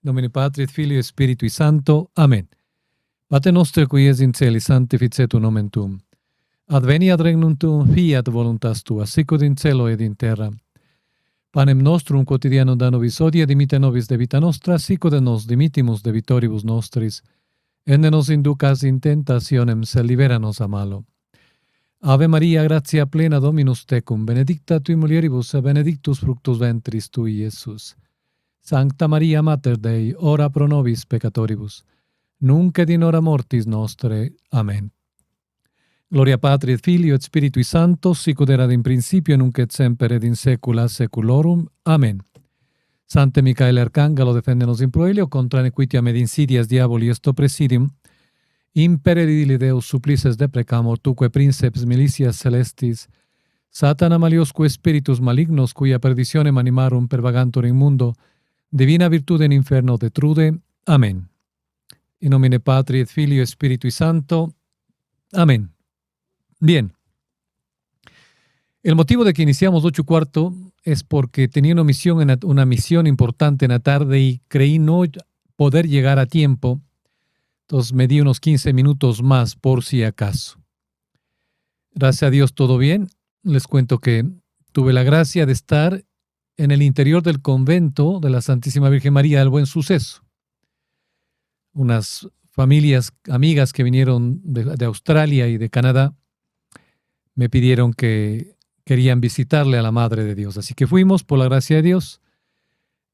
Nomine Patris, Filii, Spiritui Sancto. Amen. Pater noster, qui es in celis, sanctificetur nomen tuum. Adveniat regnum tuum, fiat voluntas tua, sicut in cielo ed in terra. Panem nostrum quotidianum da nobis hodie, dimitte nobis debita nostra, sicut et nos dimittimus debitoribus nostris. Et ne nos inducas in tentationem, sed libera nos a malo. Ave Maria, gratia plena, Dominus tecum, benedicta tui mulieribus, et benedictus fructus ventris tui, Iesus. Sancta Maria Mater Dei, ora pro nobis peccatoribus, nunc et in hora mortis nostre. Amen. Gloria Patri et Filio et Spiritui Sancto, sicut erat in principio, nunc et semper et in saecula saeculorum. Amen. Sancte Micael Arcangelo, defende nos in proelio, contra nequitiam et insidias diaboli est oppressidium. Impere dili Deus supplices deprecamur, tuque princeps militias celestis, Satana maliosque spiritus malignos, cuia perditionem animarum pervagantur in mundo, divina virtude in inferno detrude. Amén. In nomine Patri et Filio et Spiritui Sancto. Amén. Bien. El motivo de que iniciamos 8:15 es porque tenía una misión importante en la tarde y creí no poder llegar a tiempo. Entonces me di unos 15 minutos más por si acaso. Gracias a Dios todo bien. Les cuento que tuve la gracia de estar en el interior del convento de la Santísima Virgen María del Buen Suceso. Unas familias, amigas que vinieron de Australia y de Canadá, me pidieron que querían visitarle a la Madre de Dios. Así que fuimos, por la gracia de Dios,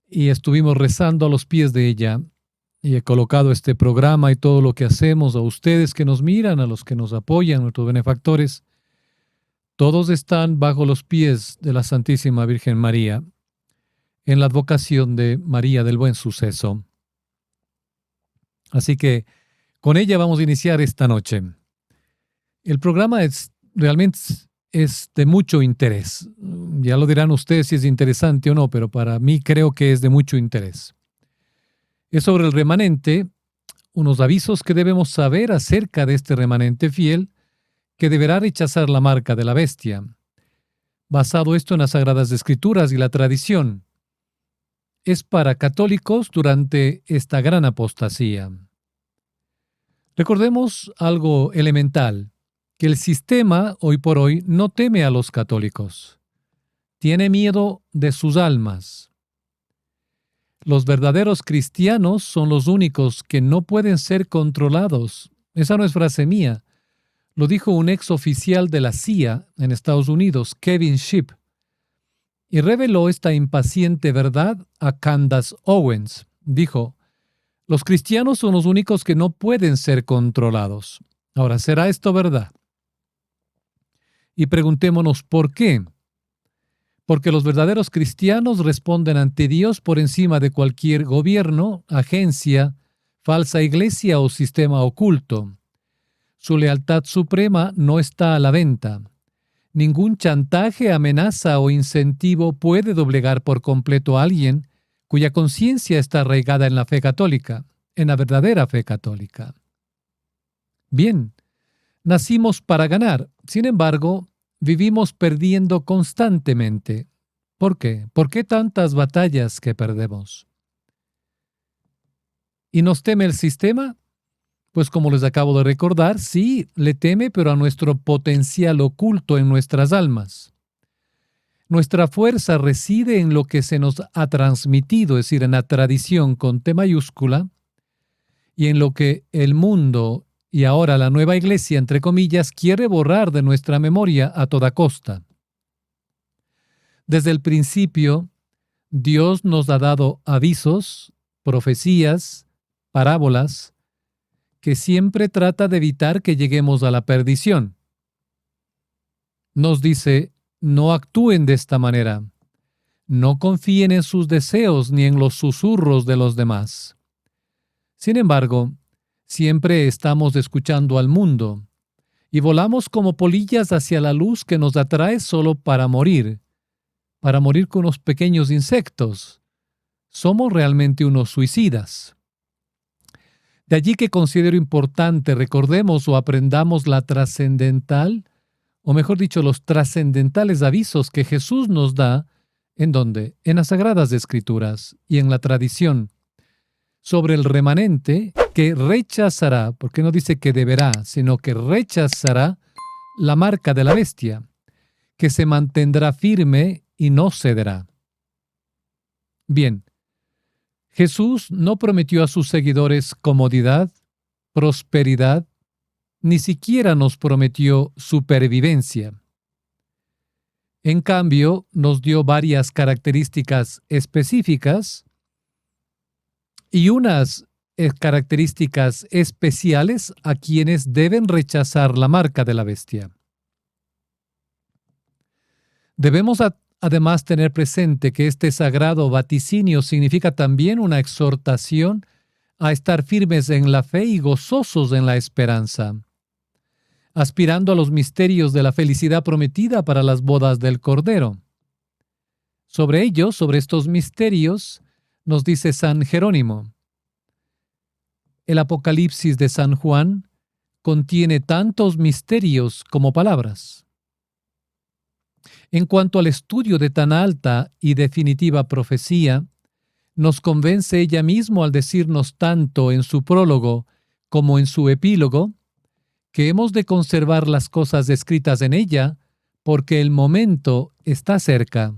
y estuvimos rezando a los pies de ella. Y he colocado este programa y todo lo que hacemos a ustedes que nos miran, a los que nos apoyan, nuestros benefactores. Todos están bajo los pies de la Santísima Virgen María, en la advocación de María del Buen Suceso. Así que con ella vamos a iniciar esta noche. El programa realmente es de mucho interés. Ya lo dirán ustedes si es interesante o no, pero para mí creo que es de mucho interés. Es sobre el remanente, unos avisos que debemos saber acerca de este remanente fiel que deberá rechazar la marca de la bestia. Basado esto en las Sagradas Escrituras y la tradición. Es para católicos durante esta gran apostasía. Recordemos algo elemental, que el sistema hoy por hoy no teme a los católicos. Tiene miedo de sus almas. Los verdaderos cristianos son los únicos que no pueden ser controlados. Esa no es frase mía. Lo dijo un ex oficial de la CIA en Estados Unidos, Kevin Shipp, y reveló esta impaciente verdad a Candace Owens. Dijo, los cristianos son los únicos que no pueden ser controlados. Ahora, ¿será esto verdad? Y preguntémonos por qué. Porque los verdaderos cristianos responden ante Dios por encima de cualquier gobierno, agencia, falsa iglesia o sistema oculto. Su lealtad suprema no está a la venta. Ningún chantaje, amenaza o incentivo puede doblegar por completo a alguien cuya conciencia está arraigada en la fe católica, en la verdadera fe católica. Bien, nacimos para ganar. Sin embargo, vivimos perdiendo constantemente. ¿Por qué? ¿Por qué tantas batallas que perdemos? ¿Y nos teme el sistema? Pues como les acabo de recordar, sí, le teme, pero a nuestro potencial oculto en nuestras almas. Nuestra fuerza reside en lo que se nos ha transmitido, es decir, en la tradición con T mayúscula, y en lo que el mundo y ahora la nueva iglesia, entre comillas, quiere borrar de nuestra memoria a toda costa. Desde el principio, Dios nos ha dado avisos, profecías, parábolas, que siempre trata de evitar que lleguemos a la perdición. Nos dice, no actúen de esta manera, no confíen en sus deseos ni en los susurros de los demás. Sin embargo, siempre estamos escuchando al mundo y volamos como polillas hacia la luz que nos atrae solo para morir con unos pequeños insectos. Somos realmente unos suicidas. De allí que considero importante recordemos o aprendamos la trascendental, o mejor dicho, los trascendentales avisos que Jesús nos da, ¿en dónde? En las Sagradas Escrituras y en la tradición. sobre el remanente que rechazará, porque no dice que deberá, sino que rechazará la marca de la bestia, que se mantendrá firme y no cederá. Bien, Jesús no prometió a sus seguidores comodidad, prosperidad, ni siquiera nos prometió supervivencia. En cambio, nos dio varias características específicas y unas características especiales a quienes deben rechazar la marca de la bestia. Debemos además tener presente que este sagrado vaticinio significa también una exhortación a estar firmes en la fe y gozosos en la esperanza, aspirando a los misterios de la felicidad prometida para las bodas del Cordero. Sobre ellos, sobre estos misterios, nos dice San Jerónimo: el Apocalipsis de San Juan contiene tantos misterios como palabras. En cuanto al estudio de tan alta y definitiva profecía, nos convence ella misma al decirnos tanto en su prólogo como en su epílogo que hemos de conservar las cosas escritas en ella porque el momento está cerca.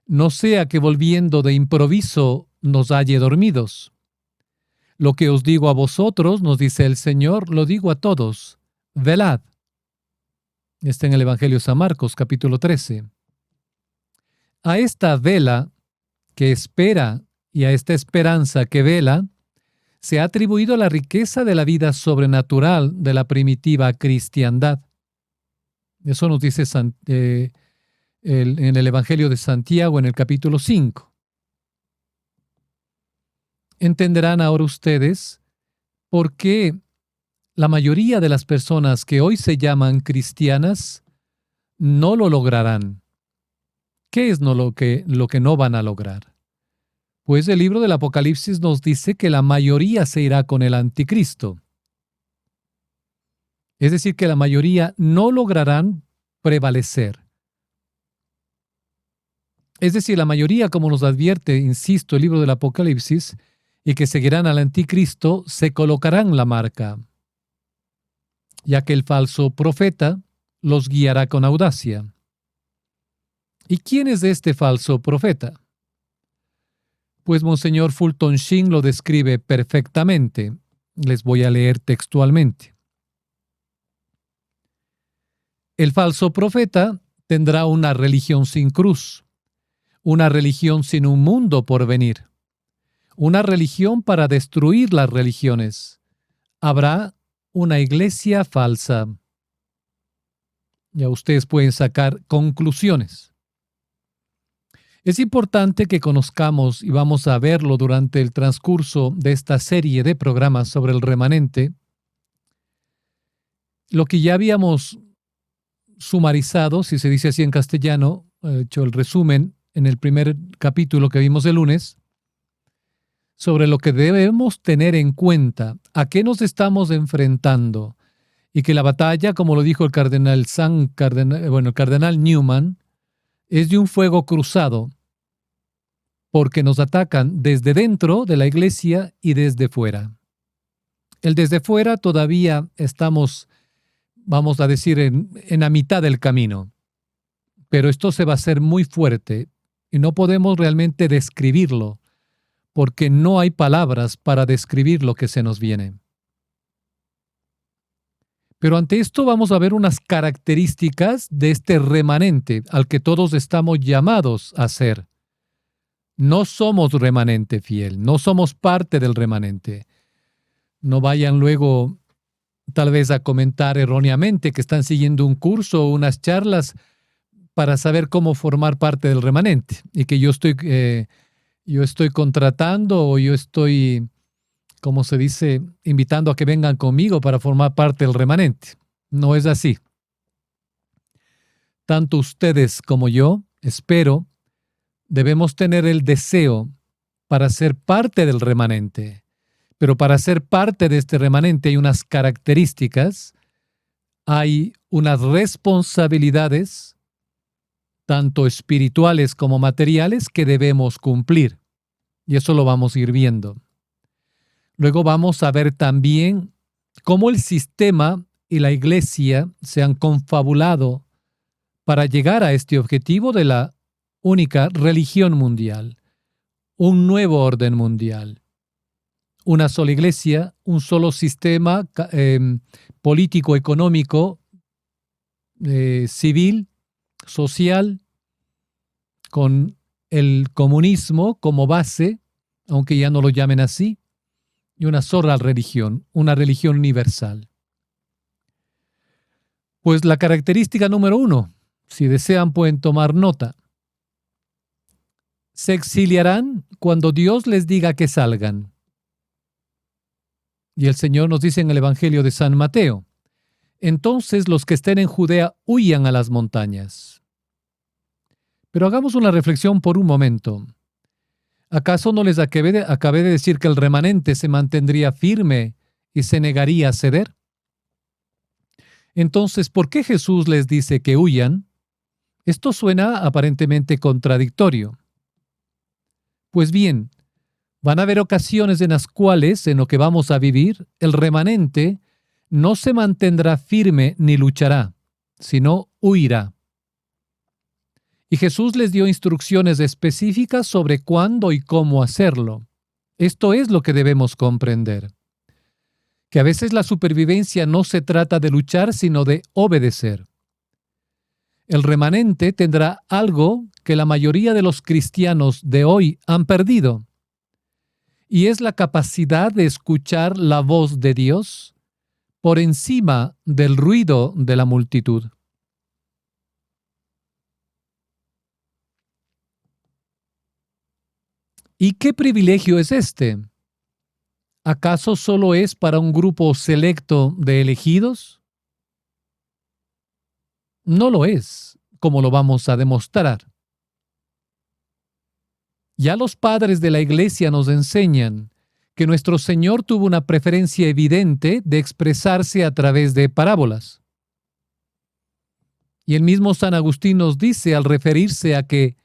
No sea que volviendo de improviso nos halle dormidos. Lo que os digo a vosotros, nos dice el Señor, lo digo a todos: velad. Está en el Evangelio de San Marcos, capítulo 13. A esta vela que espera y a esta esperanza que vela, se ha atribuido la riqueza de la vida sobrenatural de la primitiva cristiandad. Eso nos dice en el Evangelio de Santiago, en el capítulo 5. Entenderán ahora ustedes por qué la mayoría de las personas que hoy se llaman cristianas no lo lograrán. ¿Qué es lo que no van a lograr? Pues el libro del Apocalipsis nos dice que la mayoría se irá con el anticristo. Es decir, que la mayoría no lograrán prevalecer. Es decir, la mayoría, como nos advierte, insisto, el libro del Apocalipsis, y que seguirán al anticristo, se colocarán la marca, ya que el falso profeta los guiará con audacia. ¿Y quién es este falso profeta? Pues Monseñor Fulton Sheen lo describe perfectamente. Les voy a leer textualmente. El falso profeta tendrá una religión sin cruz, una religión sin un mundo por venir, una religión para destruir las religiones. Habrá una iglesia falsa. Ya ustedes pueden sacar conclusiones. Es importante que conozcamos, y vamos a verlo durante el transcurso de esta serie de programas sobre el remanente, lo que ya habíamos sumarizado, si se dice así en castellano, hecho el resumen en el primer capítulo que vimos el lunes, sobre lo que debemos tener en cuenta, a qué nos estamos enfrentando, y que la batalla, como lo dijo el cardenal Newman, es de un fuego cruzado, porque nos atacan desde dentro de la iglesia y desde fuera. El desde fuera todavía estamos, vamos a decir, en la mitad del camino, pero esto se va a hacer muy fuerte y no podemos realmente describirlo, porque no hay palabras para describir lo que se nos viene. Pero ante esto vamos a ver unas características de este remanente al que todos estamos llamados a ser. No somos remanente fiel, no somos parte del remanente. No vayan luego tal vez a comentar erróneamente que están siguiendo un curso o unas charlas para saber cómo formar parte del remanente y que yo estoy contratando o yo estoy, como se dice, invitando a que vengan conmigo para formar parte del remanente. No es así. Tanto ustedes como yo, espero, debemos tener el deseo para ser parte del remanente. Pero para ser parte de este remanente hay unas características, hay unas responsabilidades, tanto espirituales como materiales, que debemos cumplir. Y eso lo vamos a ir viendo. Luego vamos a ver también cómo el sistema y la iglesia se han confabulado para llegar a este objetivo de la única religión mundial, un nuevo orden mundial, una sola iglesia, un solo sistema político, económico, civil, social, con el comunismo como base, aunque ya no lo llamen así, y una sola religión, una religión universal. Pues la característica número 1, si desean pueden tomar nota. Se exiliarán cuando Dios les diga que salgan. Y el Señor nos dice en el Evangelio de San Mateo, entonces los que estén en Judea huyan a las montañas. Pero hagamos una reflexión por un momento. ¿Acaso no les acabé de decir que el remanente se mantendría firme y se negaría a ceder? Entonces, ¿por qué Jesús les dice que huyan? Esto suena aparentemente contradictorio. Pues bien, van a haber ocasiones en las cuales, en lo que vamos a vivir, el remanente no se mantendrá firme ni luchará, sino huirá. Y Jesús les dio instrucciones específicas sobre cuándo y cómo hacerlo. Esto es lo que debemos comprender. Que a veces la supervivencia no se trata de luchar, sino de obedecer. El remanente tendrá algo que la mayoría de los cristianos de hoy han perdido, y es la capacidad de escuchar la voz de Dios por encima del ruido de la multitud. ¿Y qué privilegio es este? ¿Acaso solo es para un grupo selecto de elegidos? No lo es, como lo vamos a demostrar. Ya los padres de la Iglesia nos enseñan que nuestro Señor tuvo una preferencia evidente de expresarse a través de parábolas. Y el mismo San Agustín nos dice al referirse a que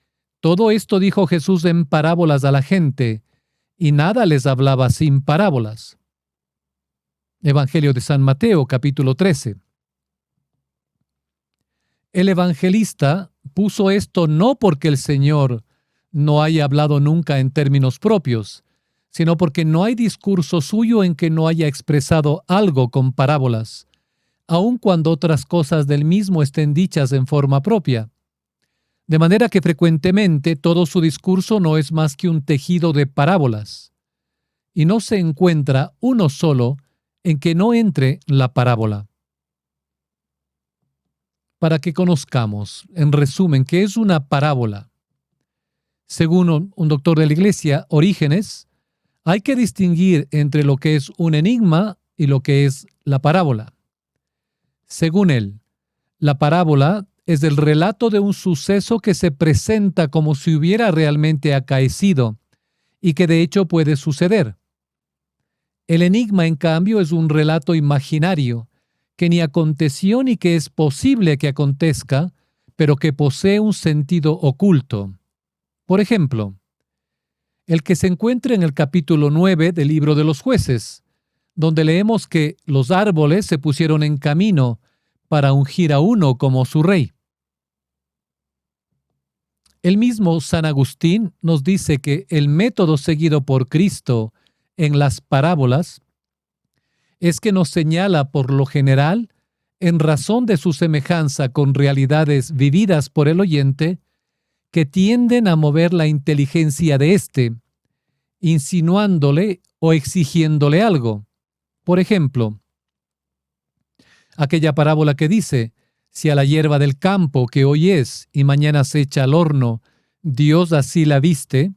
todo esto dijo Jesús en parábolas a la gente, y nada les hablaba sin parábolas. Evangelio de San Mateo, capítulo 13. El evangelista puso esto no porque el Señor no haya hablado nunca en términos propios, sino porque no hay discurso suyo en que no haya expresado algo con parábolas, aun cuando otras cosas del mismo estén dichas en forma propia. De manera que frecuentemente todo su discurso no es más que un tejido de parábolas, y no se encuentra uno solo en que no entre la parábola. Para que conozcamos, en resumen, qué es una parábola. Según un doctor de la Iglesia, Orígenes, hay que distinguir entre lo que es un enigma y lo que es la parábola. Según él, la parábola es el relato de un suceso que se presenta como si hubiera realmente acaecido y que de hecho puede suceder. El enigma, en cambio, es un relato imaginario que ni aconteció ni que es posible que acontezca, pero que posee un sentido oculto. Por ejemplo, el que se encuentra en el capítulo 9 del libro de los Jueces, donde leemos que los árboles se pusieron en camino para ungir a uno como su rey. El mismo San Agustín nos dice que el método seguido por Cristo en las parábolas es que nos señala por lo general, en razón de su semejanza con realidades vividas por el oyente, que tienden a mover la inteligencia de éste, insinuándole o exigiéndole algo. Por ejemplo, aquella parábola que dice, si a la hierba del campo que hoy es y mañana se echa al horno, Dios así la viste,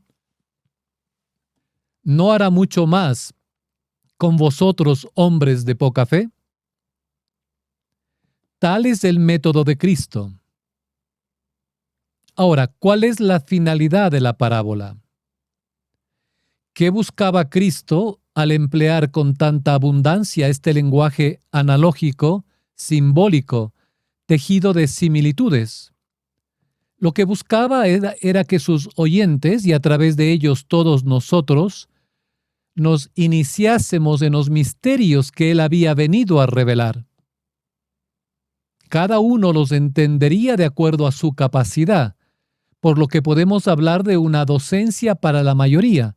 ¿no hará mucho más con vosotros, hombres de poca fe? Tal es el método de Cristo. Ahora, ¿cuál es la finalidad de la parábola? ¿Qué buscaba Cristo al emplear con tanta abundancia este lenguaje analógico, simbólico, tejido de similitudes? Lo que buscaba era que sus oyentes, y a través de ellos todos nosotros, nos iniciásemos en los misterios que él había venido a revelar. Cada uno los entendería de acuerdo a su capacidad, por lo que podemos hablar de una docencia para la mayoría,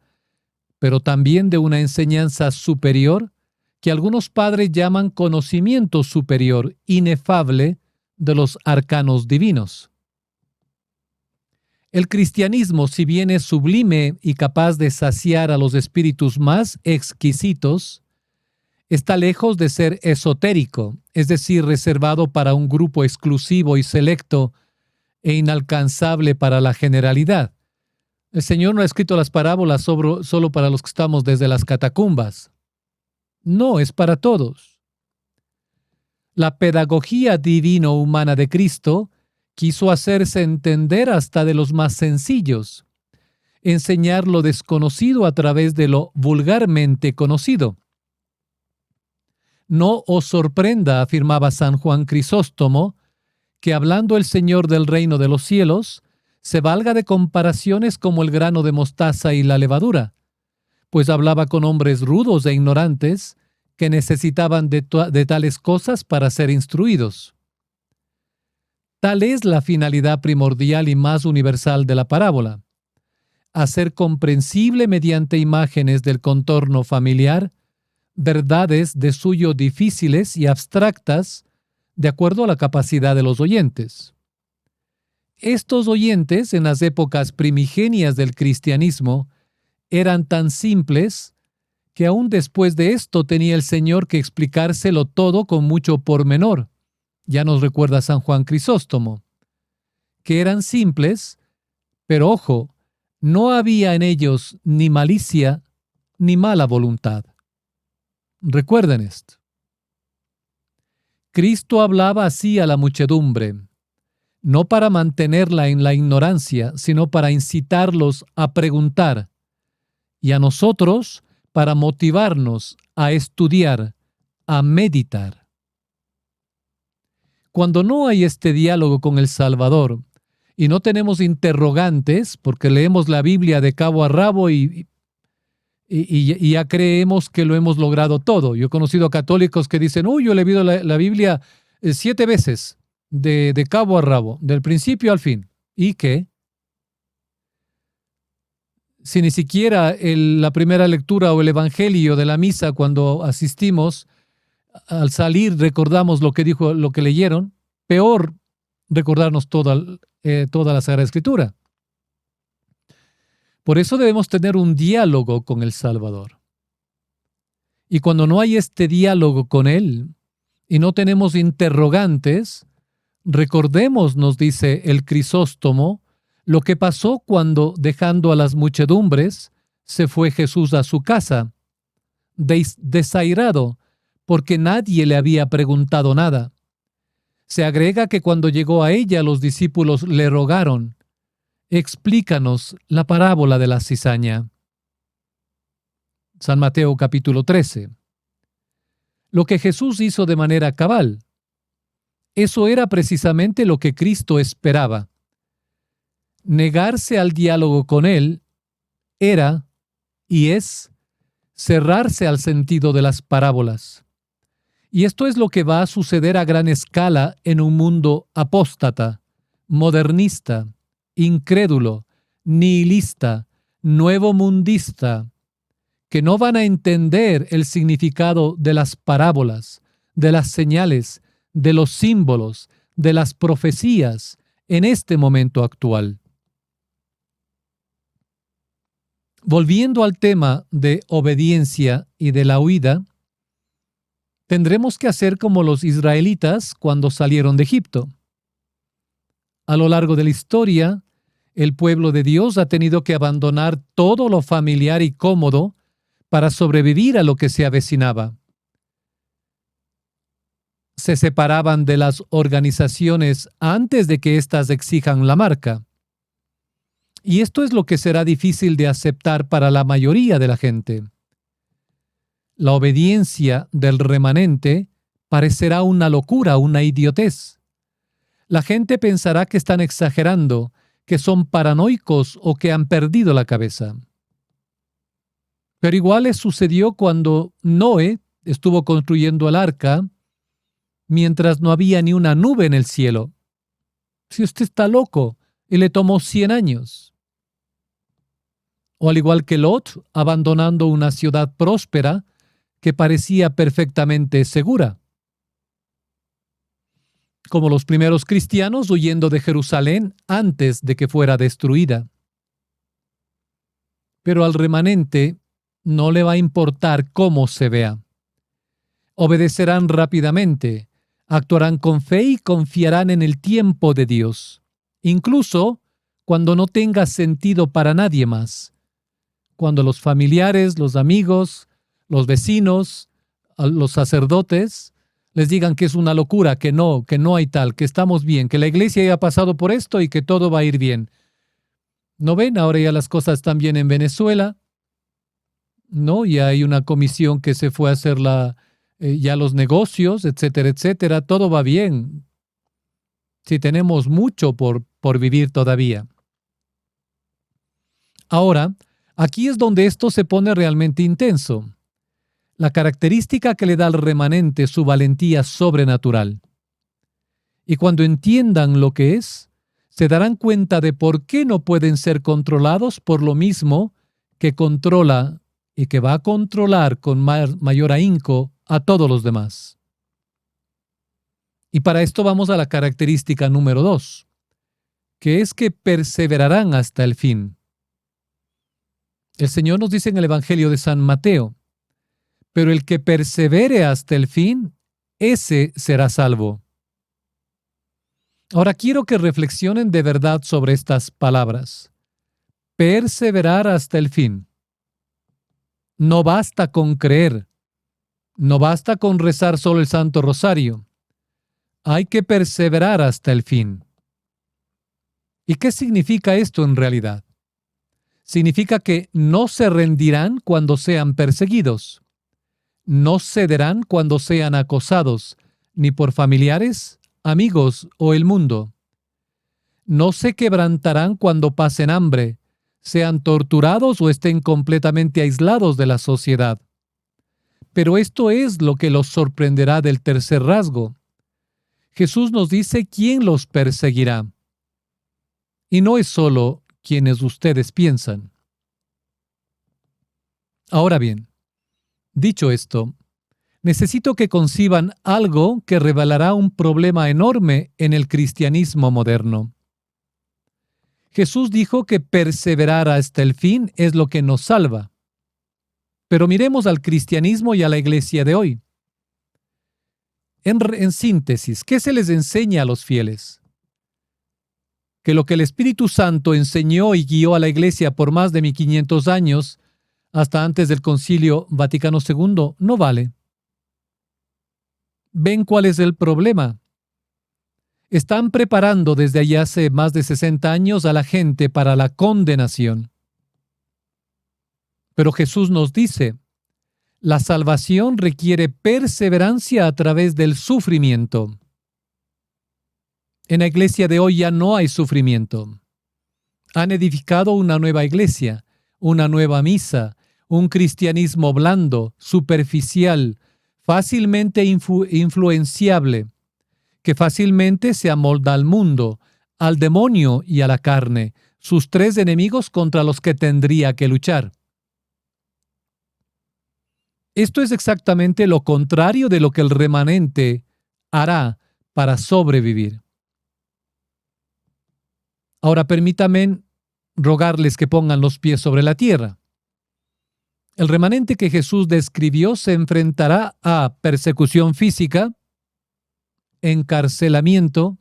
pero también de una enseñanza superior que algunos padres llaman conocimiento superior, inefable, de los arcanos divinos. El cristianismo, si bien es sublime y capaz de saciar a los espíritus más exquisitos, está lejos de ser esotérico, es decir, reservado para un grupo exclusivo y selecto e inalcanzable para la generalidad. El Señor no ha escrito las parábolas solo para los que estamos desde las catacumbas. No, es para todos. La pedagogía divino-humana de Cristo quiso hacerse entender hasta de los más sencillos, enseñar lo desconocido a través de lo vulgarmente conocido. No os sorprenda, afirmaba San Juan Crisóstomo, que hablando el Señor del reino de los cielos, se valga de comparaciones como el grano de mostaza y la levadura, pues hablaba con hombres rudos e ignorantes que necesitaban de tales cosas para ser instruidos. Tal es la finalidad primordial y más universal de la parábola: hacer comprensible mediante imágenes del contorno familiar verdades de suyo difíciles y abstractas de acuerdo a la capacidad de los oyentes. Estos oyentes, en las épocas primigenias del cristianismo, eran tan simples que aún después de esto tenía el Señor que explicárselo todo con mucho pormenor. Ya nos recuerda San Juan Crisóstomo, que eran simples, pero ojo, no había en ellos ni malicia ni mala voluntad. Recuerden esto. Cristo hablaba así a la muchedumbre, no para mantenerla en la ignorancia, sino para incitarlos a preguntar, y a nosotros para motivarnos a estudiar, a meditar. Cuando no hay este diálogo con el Salvador y no tenemos interrogantes, porque leemos la Biblia de cabo a rabo y ya creemos que lo hemos logrado todo. Yo he conocido católicos que dicen, yo he leído la Biblia 7 veces, de cabo a rabo, del principio al fin. ¿Y qué? Si ni siquiera la primera lectura o el evangelio de la misa, cuando asistimos, al salir recordamos lo que dijo, lo que leyeron, peor recordarnos toda la Sagrada Escritura. Por eso debemos tener un diálogo con el Salvador. Y cuando no hay este diálogo con Él y no tenemos interrogantes, recordemos, nos dice el Crisóstomo, lo que pasó cuando, dejando a las muchedumbres, se fue Jesús a su casa, desairado, porque nadie le había preguntado nada. Se agrega que cuando llegó a ella, los discípulos le rogaron: explícanos la parábola de la cizaña. San Mateo capítulo 13. Lo que Jesús hizo de manera cabal. Eso era precisamente lo que Cristo esperaba. Negarse al diálogo con Él era y es cerrarse al sentido de las parábolas. Y esto es lo que va a suceder a gran escala en un mundo apóstata, modernista, incrédulo, nihilista, nuevo mundista, que no van a entender el significado de las parábolas, de las señales, de los símbolos, de las profecías en este momento actual. Volviendo al tema de obediencia y de la huida, tendremos que hacer como los israelitas cuando salieron de Egipto. A lo largo de la historia, el pueblo de Dios ha tenido que abandonar todo lo familiar y cómodo para sobrevivir a lo que se avecinaba. Se separaban de las organizaciones antes de que éstas exijan la marca. Y esto es lo que será difícil de aceptar para la mayoría de la gente. La obediencia del remanente parecerá una locura, una idiotez. La gente pensará que están exagerando, que son paranoicos o que han perdido la cabeza. Pero igual les sucedió cuando Noé estuvo construyendo el arca mientras no había ni una nube en el cielo. Si usted está loco, y le tomó 100 años. O al igual que Lot, abandonando una ciudad próspera que parecía perfectamente segura. Como los primeros cristianos huyendo de Jerusalén antes de que fuera destruida. Pero al remanente no le va a importar cómo se vea. Obedecerán rápidamente, actuarán con fe y confiarán en el tiempo de Dios, incluso cuando no tenga sentido para nadie más. Cuando los familiares, los amigos, los vecinos, los sacerdotes les digan que es una locura, que no hay tal, que estamos bien, que la iglesia ya ha pasado por esto y que todo va a ir bien. ¿No ven? Ahora ya las cosas están bien en Venezuela, ¿no? Ya hay una comisión que se fue a hacer ya los negocios, etcétera, etcétera. Todo va bien. Sí, tenemos mucho por vivir todavía. Ahora, aquí es donde esto se pone realmente intenso. La característica que le da al remanente su valentía sobrenatural. Y cuando entiendan lo que es, se darán cuenta de por qué no pueden ser controlados por lo mismo que controla y que va a controlar con mayor ahínco a todos los demás. Y para esto vamos a la característica número 2, que es que perseverarán hasta el fin. El Señor nos dice en el Evangelio de San Mateo, pero el que persevere hasta el fin, ese será salvo. Ahora quiero que reflexionen de verdad sobre estas palabras. Perseverar hasta el fin. No basta con creer. No basta con rezar solo el Santo Rosario. Hay que perseverar hasta el fin. ¿Y qué significa esto en realidad? Significa que no se rendirán cuando sean perseguidos. No cederán cuando sean acosados, ni por familiares, amigos o el mundo. No se quebrantarán cuando pasen hambre, sean torturados o estén completamente aislados de la sociedad. Pero esto es lo que los sorprenderá del tercer rasgo. Jesús nos dice quién los perseguirá. Y no es solo quienes ustedes piensan. Ahora bien, dicho esto, necesito que conciban algo que revelará un problema enorme en el cristianismo moderno. Jesús dijo que perseverar hasta el fin es lo que nos salva. Pero miremos al cristianismo y a la iglesia de hoy. En síntesis, ¿qué se les enseña a los fieles? Que lo que el Espíritu Santo enseñó y guió a la iglesia por más de 1500 años, hasta antes del Concilio Vaticano II, no vale. ¿Ven cuál es el problema? Están preparando desde allá hace más de 60 años a la gente para la condenación. Pero Jesús nos dice, la salvación requiere perseverancia a través del sufrimiento. En la iglesia de hoy ya no hay sufrimiento. Han edificado una nueva iglesia, una nueva misa, un cristianismo blando, superficial, fácilmente influenciable, que fácilmente se amolda al mundo, al demonio y a la carne, sus tres enemigos contra los que tendría que luchar. Esto es exactamente lo contrario de lo que el remanente hará para sobrevivir. Ahora permítanme rogarles que pongan los pies sobre la tierra. El remanente que Jesús describió se enfrentará a persecución física, encarcelamiento,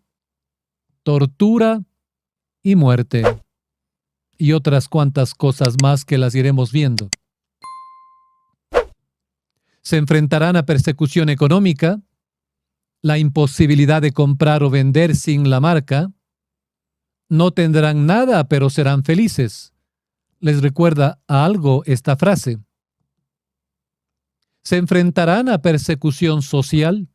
tortura y muerte, y otras cuantas cosas más que las iremos viendo. Se enfrentarán a persecución económica, la imposibilidad de comprar o vender sin la marca. No tendrán nada, pero serán felices. ¿Les recuerda a algo esta frase? Se enfrentarán a persecución social,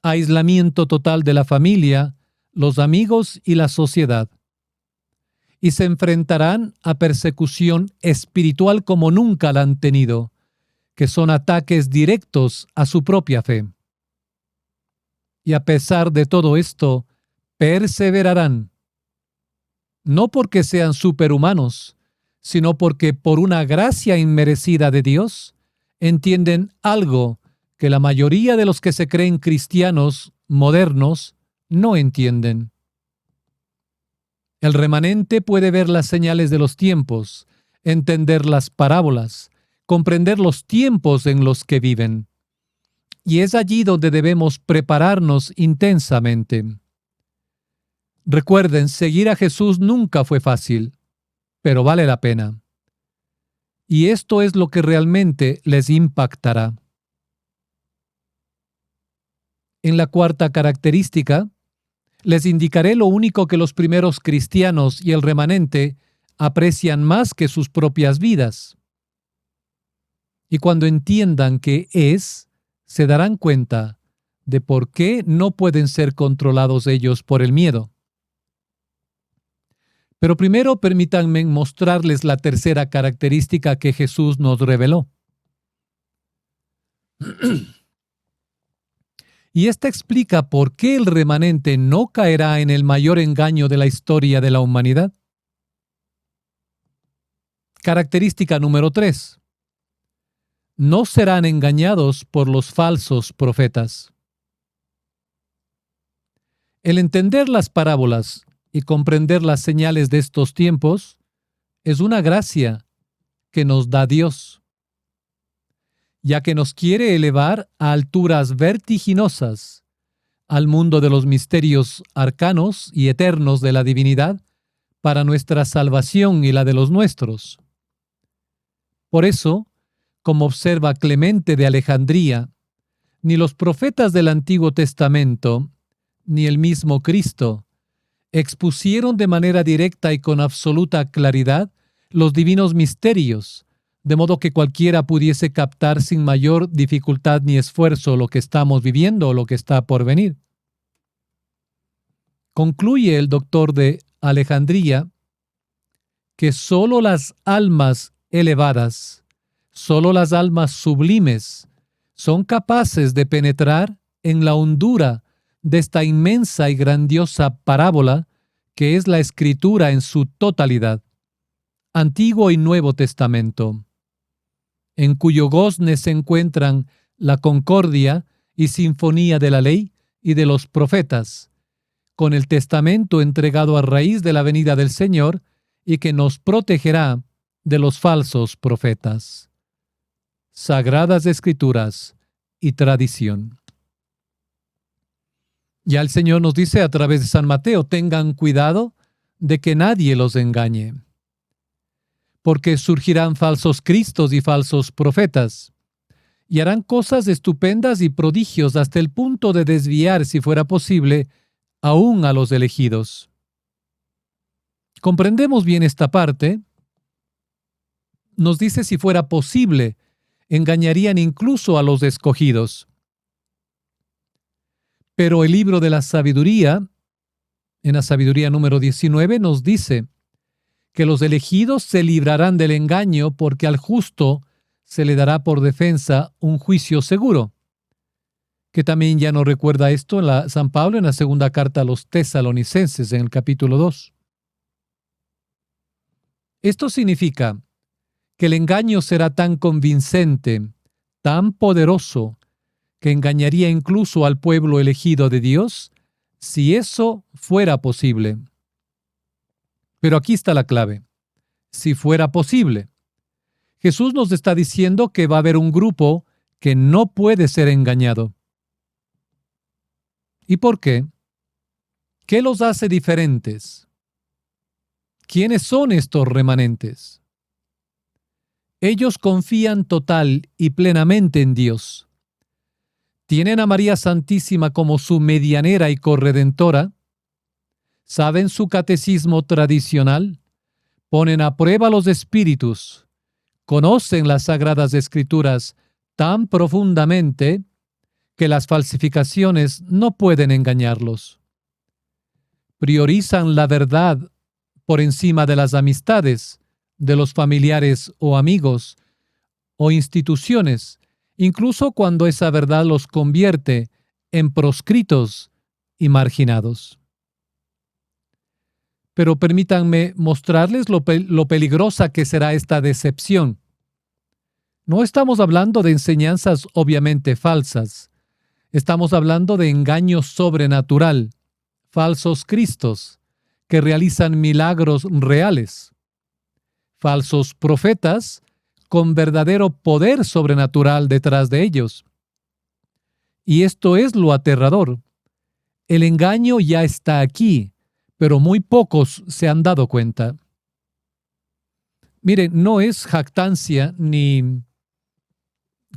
aislamiento total de la familia, los amigos y la sociedad, y se enfrentarán a persecución espiritual como nunca la han tenido, que son ataques directos a su propia fe. Y a pesar de todo esto, perseverarán, no porque sean superhumanos, sino porque por una gracia inmerecida de Dios, entienden algo que la mayoría de los que se creen cristianos modernos no entienden. El remanente puede ver las señales de los tiempos, entender las parábolas, comprender los tiempos en los que viven. Y es allí donde debemos prepararnos intensamente. Recuerden, seguir a Jesús nunca fue fácil, pero vale la pena. Y esto es lo que realmente les impactará. En la cuarta característica, les indicaré lo único que los primeros cristianos y el remanente aprecian más que sus propias vidas. Y cuando entiendan qué es, se darán cuenta de por qué no pueden ser controlados ellos por el miedo. Pero primero permítanme mostrarles la tercera característica que Jesús nos reveló. Y esta explica por qué el remanente no caerá en el mayor engaño de la historia de la humanidad. Característica número 3. No serán engañados por los falsos profetas. El entender las parábolas y comprender las señales de estos tiempos es una gracia que nos da Dios, ya que nos quiere elevar a alturas vertiginosas al mundo de los misterios arcanos y eternos de la divinidad para nuestra salvación y la de los nuestros. Por eso, como observa Clemente de Alejandría, ni los profetas del Antiguo Testamento, ni el mismo Cristo, expusieron de manera directa y con absoluta claridad los divinos misterios, de modo que cualquiera pudiese captar sin mayor dificultad ni esfuerzo lo que estamos viviendo o lo que está por venir. Concluye el doctor de Alejandría que sólo las almas elevadas, sólo las almas sublimes, son capaces de penetrar en la hondura de esta inmensa y grandiosa parábola que es la Escritura en su totalidad, Antiguo y Nuevo Testamento, en cuyo gozne se encuentran la concordia y sinfonía de la ley y de los profetas, con el testamento entregado a raíz de la venida del Señor y que nos protegerá de los falsos profetas. Sagradas Escrituras y tradición. Ya el Señor nos dice a través de San Mateo, tengan cuidado de que nadie los engañe, porque surgirán falsos cristos y falsos profetas, y harán cosas estupendas y prodigios hasta el punto de desviar, si fuera posible, aún a los elegidos. ¿Comprendemos bien esta parte? Nos dice si fuera posible, engañarían incluso a los escogidos. Pero el libro de la sabiduría, en la sabiduría número 19, nos dice que los elegidos se librarán del engaño porque al justo se le dará por defensa un juicio seguro. Que también ya nos recuerda esto San Pablo en la segunda carta a los Tesalonicenses, en el capítulo 2. Esto significa que el engaño será tan convincente, tan poderoso, que engañaría incluso al pueblo elegido de Dios, si eso fuera posible. Pero aquí está la clave. Si fuera posible. Jesús nos está diciendo que va a haber un grupo que no puede ser engañado. ¿Y por qué? ¿Qué los hace diferentes? ¿Quiénes son estos remanentes? Ellos confían total y plenamente en Dios. Tienen a María Santísima como su medianera y corredentora, saben su catecismo tradicional, ponen a prueba los espíritus, conocen las Sagradas Escrituras tan profundamente que las falsificaciones no pueden engañarlos. priorizan la verdad por encima de las amistades, de los familiares o amigos o instituciones, incluso cuando esa verdad los convierte en proscritos y marginados. Pero permítanme mostrarles lo peligrosa que será esta decepción. No estamos hablando de enseñanzas obviamente falsas. Estamos hablando de engaño sobrenatural, falsos cristos, que realizan milagros reales, falsos profetas con verdadero poder sobrenatural detrás de ellos. Y esto es lo aterrador. El engaño ya está aquí, pero muy pocos se han dado cuenta. Miren, no es jactancia ni,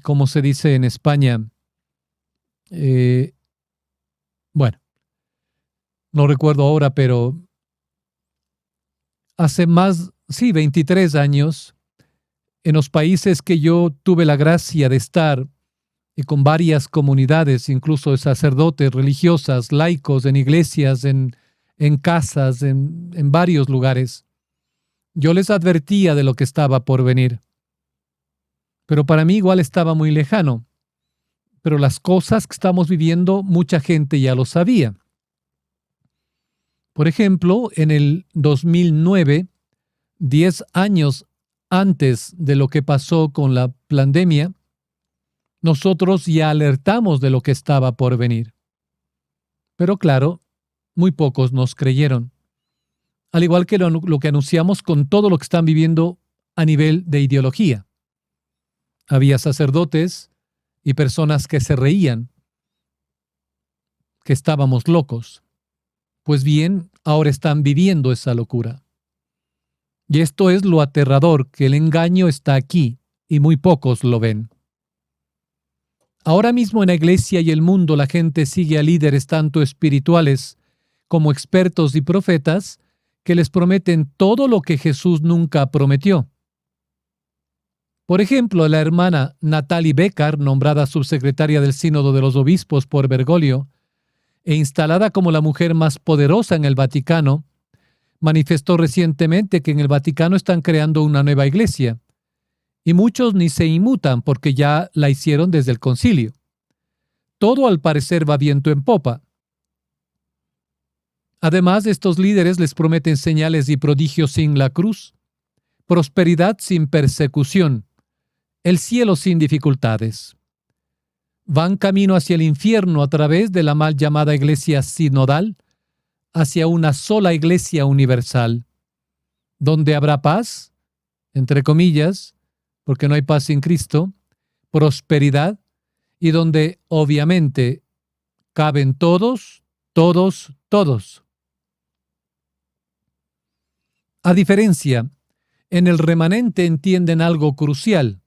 como se dice en España, bueno, no recuerdo ahora, pero hace más, sí, 23 años, en los países que yo tuve la gracia de estar y con varias comunidades, incluso de sacerdotes, religiosas, laicos, en iglesias, en casas, en varios lugares, yo les advertía de lo que estaba por venir. Pero para mí igual estaba muy lejano. Pero las cosas que estamos viviendo, mucha gente ya lo sabía. Por ejemplo, en el 2009, 10 años antes de lo que pasó con la pandemia, nosotros ya alertamos de lo que estaba por venir. Pero claro, muy pocos nos creyeron. Al igual que lo que anunciamos con todo lo que están viviendo a nivel de ideología. Había sacerdotes y personas que se reían, que estábamos locos. Pues bien, ahora están viviendo esa locura. Y esto es lo aterrador, que el engaño está aquí y muy pocos lo ven. Ahora mismo en la iglesia y el mundo la gente sigue a líderes tanto espirituales como expertos y profetas que les prometen todo lo que Jesús nunca prometió. Por ejemplo, la hermana Natalie Becker, nombrada subsecretaria del Sínodo de los Obispos por Bergoglio e instalada como la mujer más poderosa en el Vaticano, manifestó recientemente que en el Vaticano están creando una nueva iglesia, y muchos ni se inmutan porque ya la hicieron desde el concilio. Todo al parecer va viento en popa. Además, estos líderes les prometen señales y prodigios sin la cruz, prosperidad sin persecución, el cielo sin dificultades. Van camino hacia el infierno a través de la mal llamada iglesia sinodal, hacia una sola iglesia universal, donde habrá paz, entre comillas, porque no hay paz sin Cristo, prosperidad, y donde obviamente caben todos, todos, todos. A diferencia, en el remanente entienden algo crucial.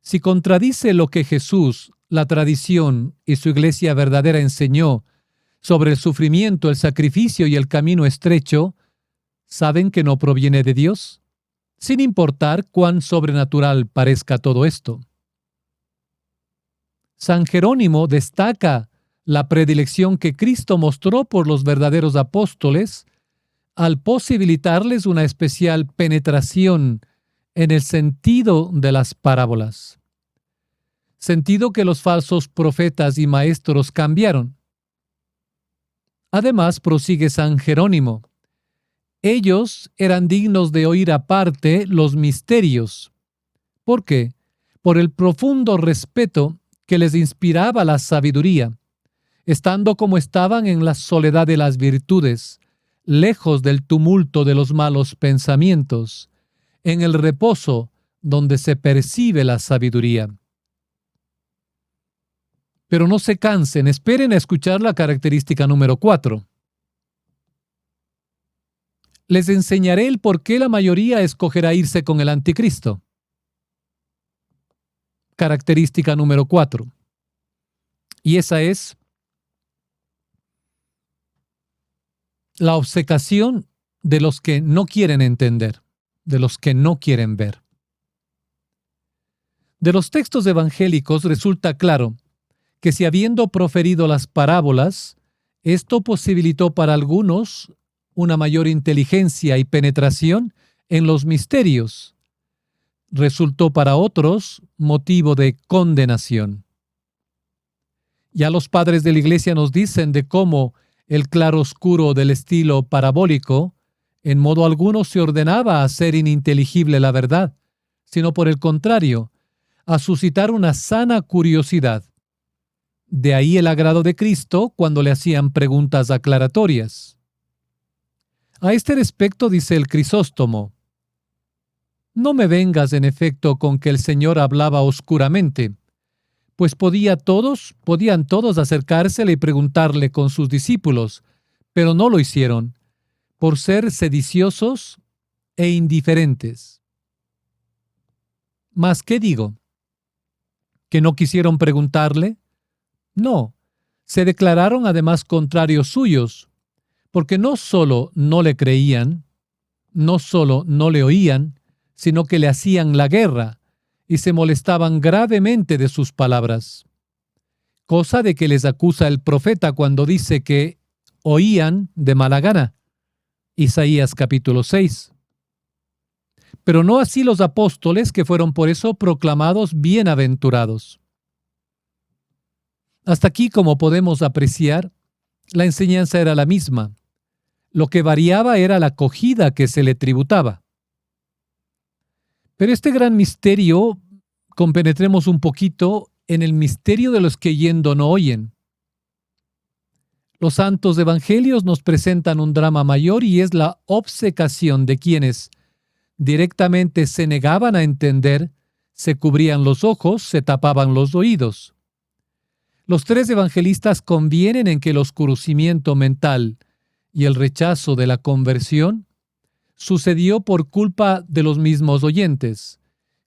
Si contradice lo que Jesús, la tradición y su iglesia verdadera enseñó sobre el sufrimiento, el sacrificio y el camino estrecho, saben que no proviene de Dios, sin importar cuán sobrenatural parezca todo esto. San Jerónimo destaca la predilección que Cristo mostró por los verdaderos apóstoles al posibilitarles una especial penetración en el sentido de las parábolas. Sentido que los falsos profetas y maestros cambiaron. Además, prosigue San Jerónimo, ellos eran dignos de oír aparte los misterios. ¿Por qué? Por el profundo respeto que les inspiraba la sabiduría, estando como estaban en la soledad de las virtudes, lejos del tumulto de los malos pensamientos, en el reposo donde se percibe la sabiduría. Pero no se cansen, esperen a escuchar la característica número 4. Les enseñaré el por qué la mayoría escogerá irse con el anticristo. Característica número 4. Y esa es la obcecación de los que no quieren entender, de los que no quieren ver. De los textos evangélicos resulta claro que si habiendo proferido las parábolas, Esto posibilitó para algunos una mayor inteligencia y penetración en los misterios. Resultó para otros motivo de condenación. Ya los padres de la Iglesia nos dicen de cómo el claroscuro del estilo parabólico en modo alguno se ordenaba a hacer ininteligible la verdad, sino por el contrario, a suscitar una sana curiosidad. De ahí el agrado de Cristo cuando le hacían preguntas aclaratorias. A este respecto dice el Crisóstomo: no me vengas en efecto con que el Señor hablaba oscuramente, pues podían todos acercársele y preguntarle con sus discípulos, pero no lo hicieron, por ser sediciosos e indiferentes. ¿Mas qué digo? ¿Que no quisieron preguntarle? No, se declararon además contrarios suyos, porque no solo no le creían, no solo no le oían, sino que le hacían la guerra y se molestaban gravemente de sus palabras. Cosa de que les acusa el profeta cuando dice que oían de mala gana. Isaías capítulo 6. Pero no así los apóstoles, que fueron por eso proclamados bienaventurados. Hasta aquí, como podemos apreciar, la enseñanza era la misma. Lo que variaba era la acogida que se le tributaba. Pero este gran misterio, compenetremos un poquito en el misterio de los que yendo no oyen. Los santos evangelios nos presentan un drama mayor y es la obcecación de quienes directamente se negaban a entender, se cubrían los ojos, se tapaban los oídos. Los tres evangelistas convienen en que el oscurecimiento mental y el rechazo de la conversión sucedió por culpa de los mismos oyentes,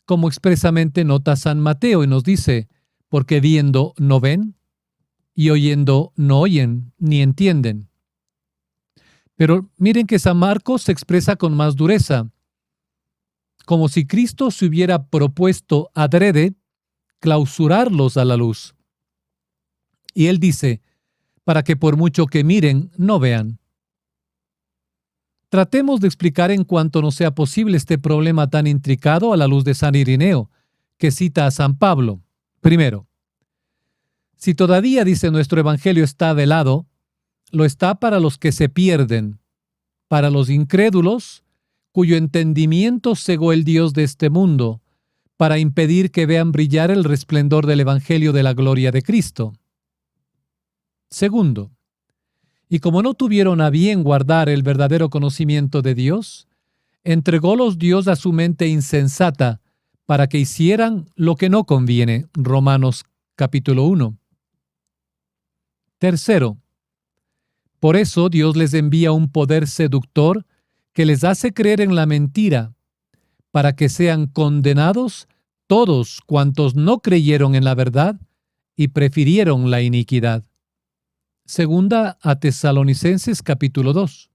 como expresamente nota San Mateo y nos dice: porque viendo no ven y oyendo no oyen ni entienden. Pero miren que San Marcos se expresa con más dureza, como si Cristo se hubiera propuesto adrede clausurarlos a la luz. Y él dice: para que por mucho que miren, no vean. Tratemos de explicar en cuanto nos sea posible este problema tan intricado a la luz de San Irineo, que cita a San Pablo. Primero, si todavía, dice, nuestro evangelio está velado, lo está para los que se pierden, para los incrédulos, cuyo entendimiento cegó el Dios de este mundo, para impedir que vean brillar el resplandor del evangelio de la gloria de Cristo. Segundo, y como no tuvieron a bien guardar el verdadero conocimiento de Dios, entrególos Dios a su mente insensata para que hicieran lo que no conviene. Romanos capítulo 1. Tercero, por eso Dios les envía un poder seductor que les hace creer en la mentira, para que sean condenados todos cuantos no creyeron en la verdad y prefirieron la iniquidad. Segunda a Tesalonicenses capítulo 2.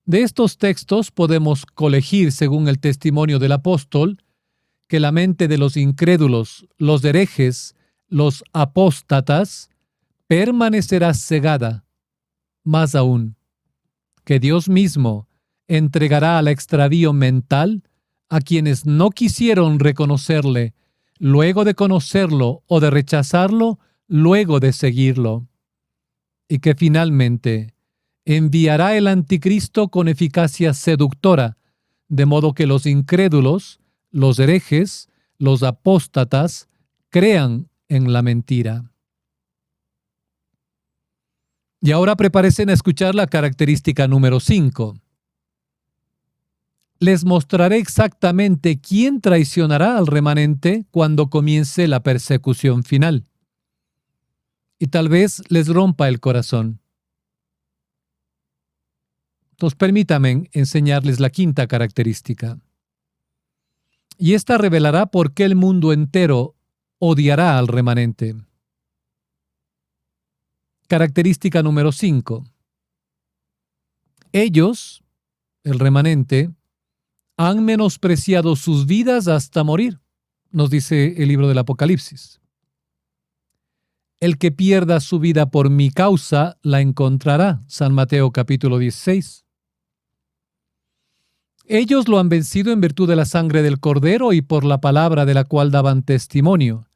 De estos textos podemos colegir, según el testimonio del apóstol, que la mente de los incrédulos, los herejes, los apóstatas, permanecerá cegada. Más aún, que Dios mismo entregará al extravío mental a quienes no quisieron reconocerle, luego de conocerlo, o de rechazarlo, luego de seguirlo, y que finalmente enviará el anticristo con eficacia seductora, de modo que los incrédulos, los herejes, los apóstatas, crean en la mentira. Y ahora prepárense a escuchar la característica número 5. Les mostraré exactamente quién traicionará al remanente cuando comience la persecución final. Y tal vez les rompa el corazón. Entonces permítanme enseñarles la quinta característica. Y esta revelará por qué el mundo entero odiará al remanente. Característica número 5. Ellos, el remanente, han menospreciado sus vidas hasta morir, nos dice el libro del Apocalipsis. El que pierda su vida por mi causa, la encontrará. San Mateo capítulo 16. Ellos lo han vencido en virtud de la sangre del Cordero y por la palabra de la cual daban testimonio,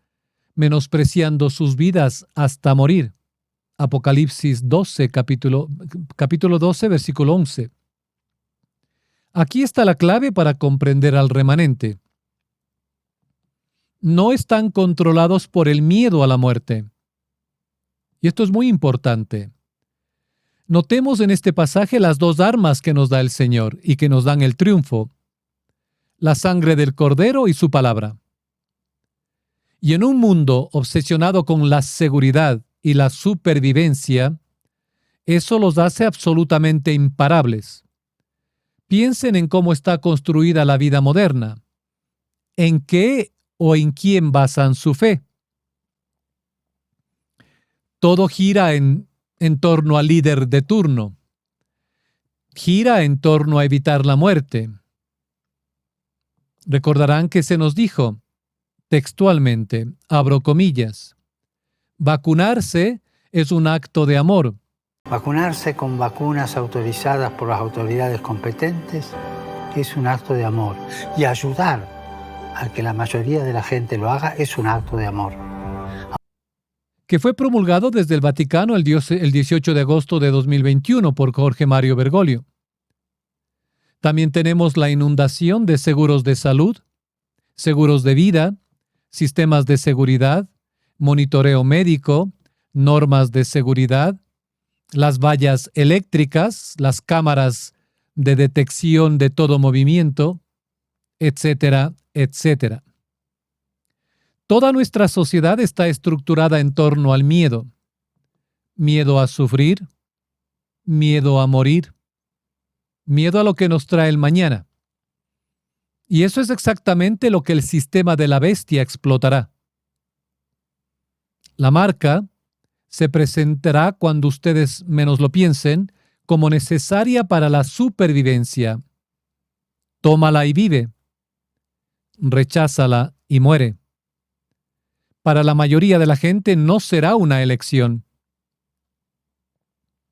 menospreciando sus vidas hasta morir. Apocalipsis 12, capítulo 12, versículo 11. Aquí está la clave para comprender al remanente. No están controlados por el miedo a la muerte. Y esto es muy importante. Notemos en este pasaje las dos armas que nos da el Señor y que nos dan el triunfo: la sangre del Cordero y su palabra. Y en un mundo obsesionado con la seguridad y la supervivencia, eso los hace absolutamente imparables. Piensen en cómo está construida la vida moderna. ¿En qué o en quién basan su fe? Todo gira en torno al líder de turno. Gira en torno a evitar la muerte. Recordarán que se nos dijo, textualmente, abro comillas, vacunarse es un acto de amor. Vacunarse con vacunas autorizadas por las autoridades competentes es un acto de amor. Y ayudar a que la mayoría de la gente lo haga es un acto de amor. Que fue promulgado desde el Vaticano el 18 de agosto de 2021 por Jorge Mario Bergoglio. También tenemos la inundación de seguros de salud, seguros de vida, sistemas de seguridad, monitoreo médico, normas de seguridad, las vallas eléctricas, las cámaras de detección de todo movimiento, etcétera, etcétera. Toda nuestra sociedad está estructurada en torno al miedo. Miedo a sufrir, miedo a morir, miedo a lo que nos trae el mañana. Y eso es exactamente lo que el sistema de la bestia explotará. La marca se presentará cuando ustedes menos lo piensen como necesaria para la supervivencia. Tómala y vive. Recházala y muere. Para la mayoría de la gente no será una elección.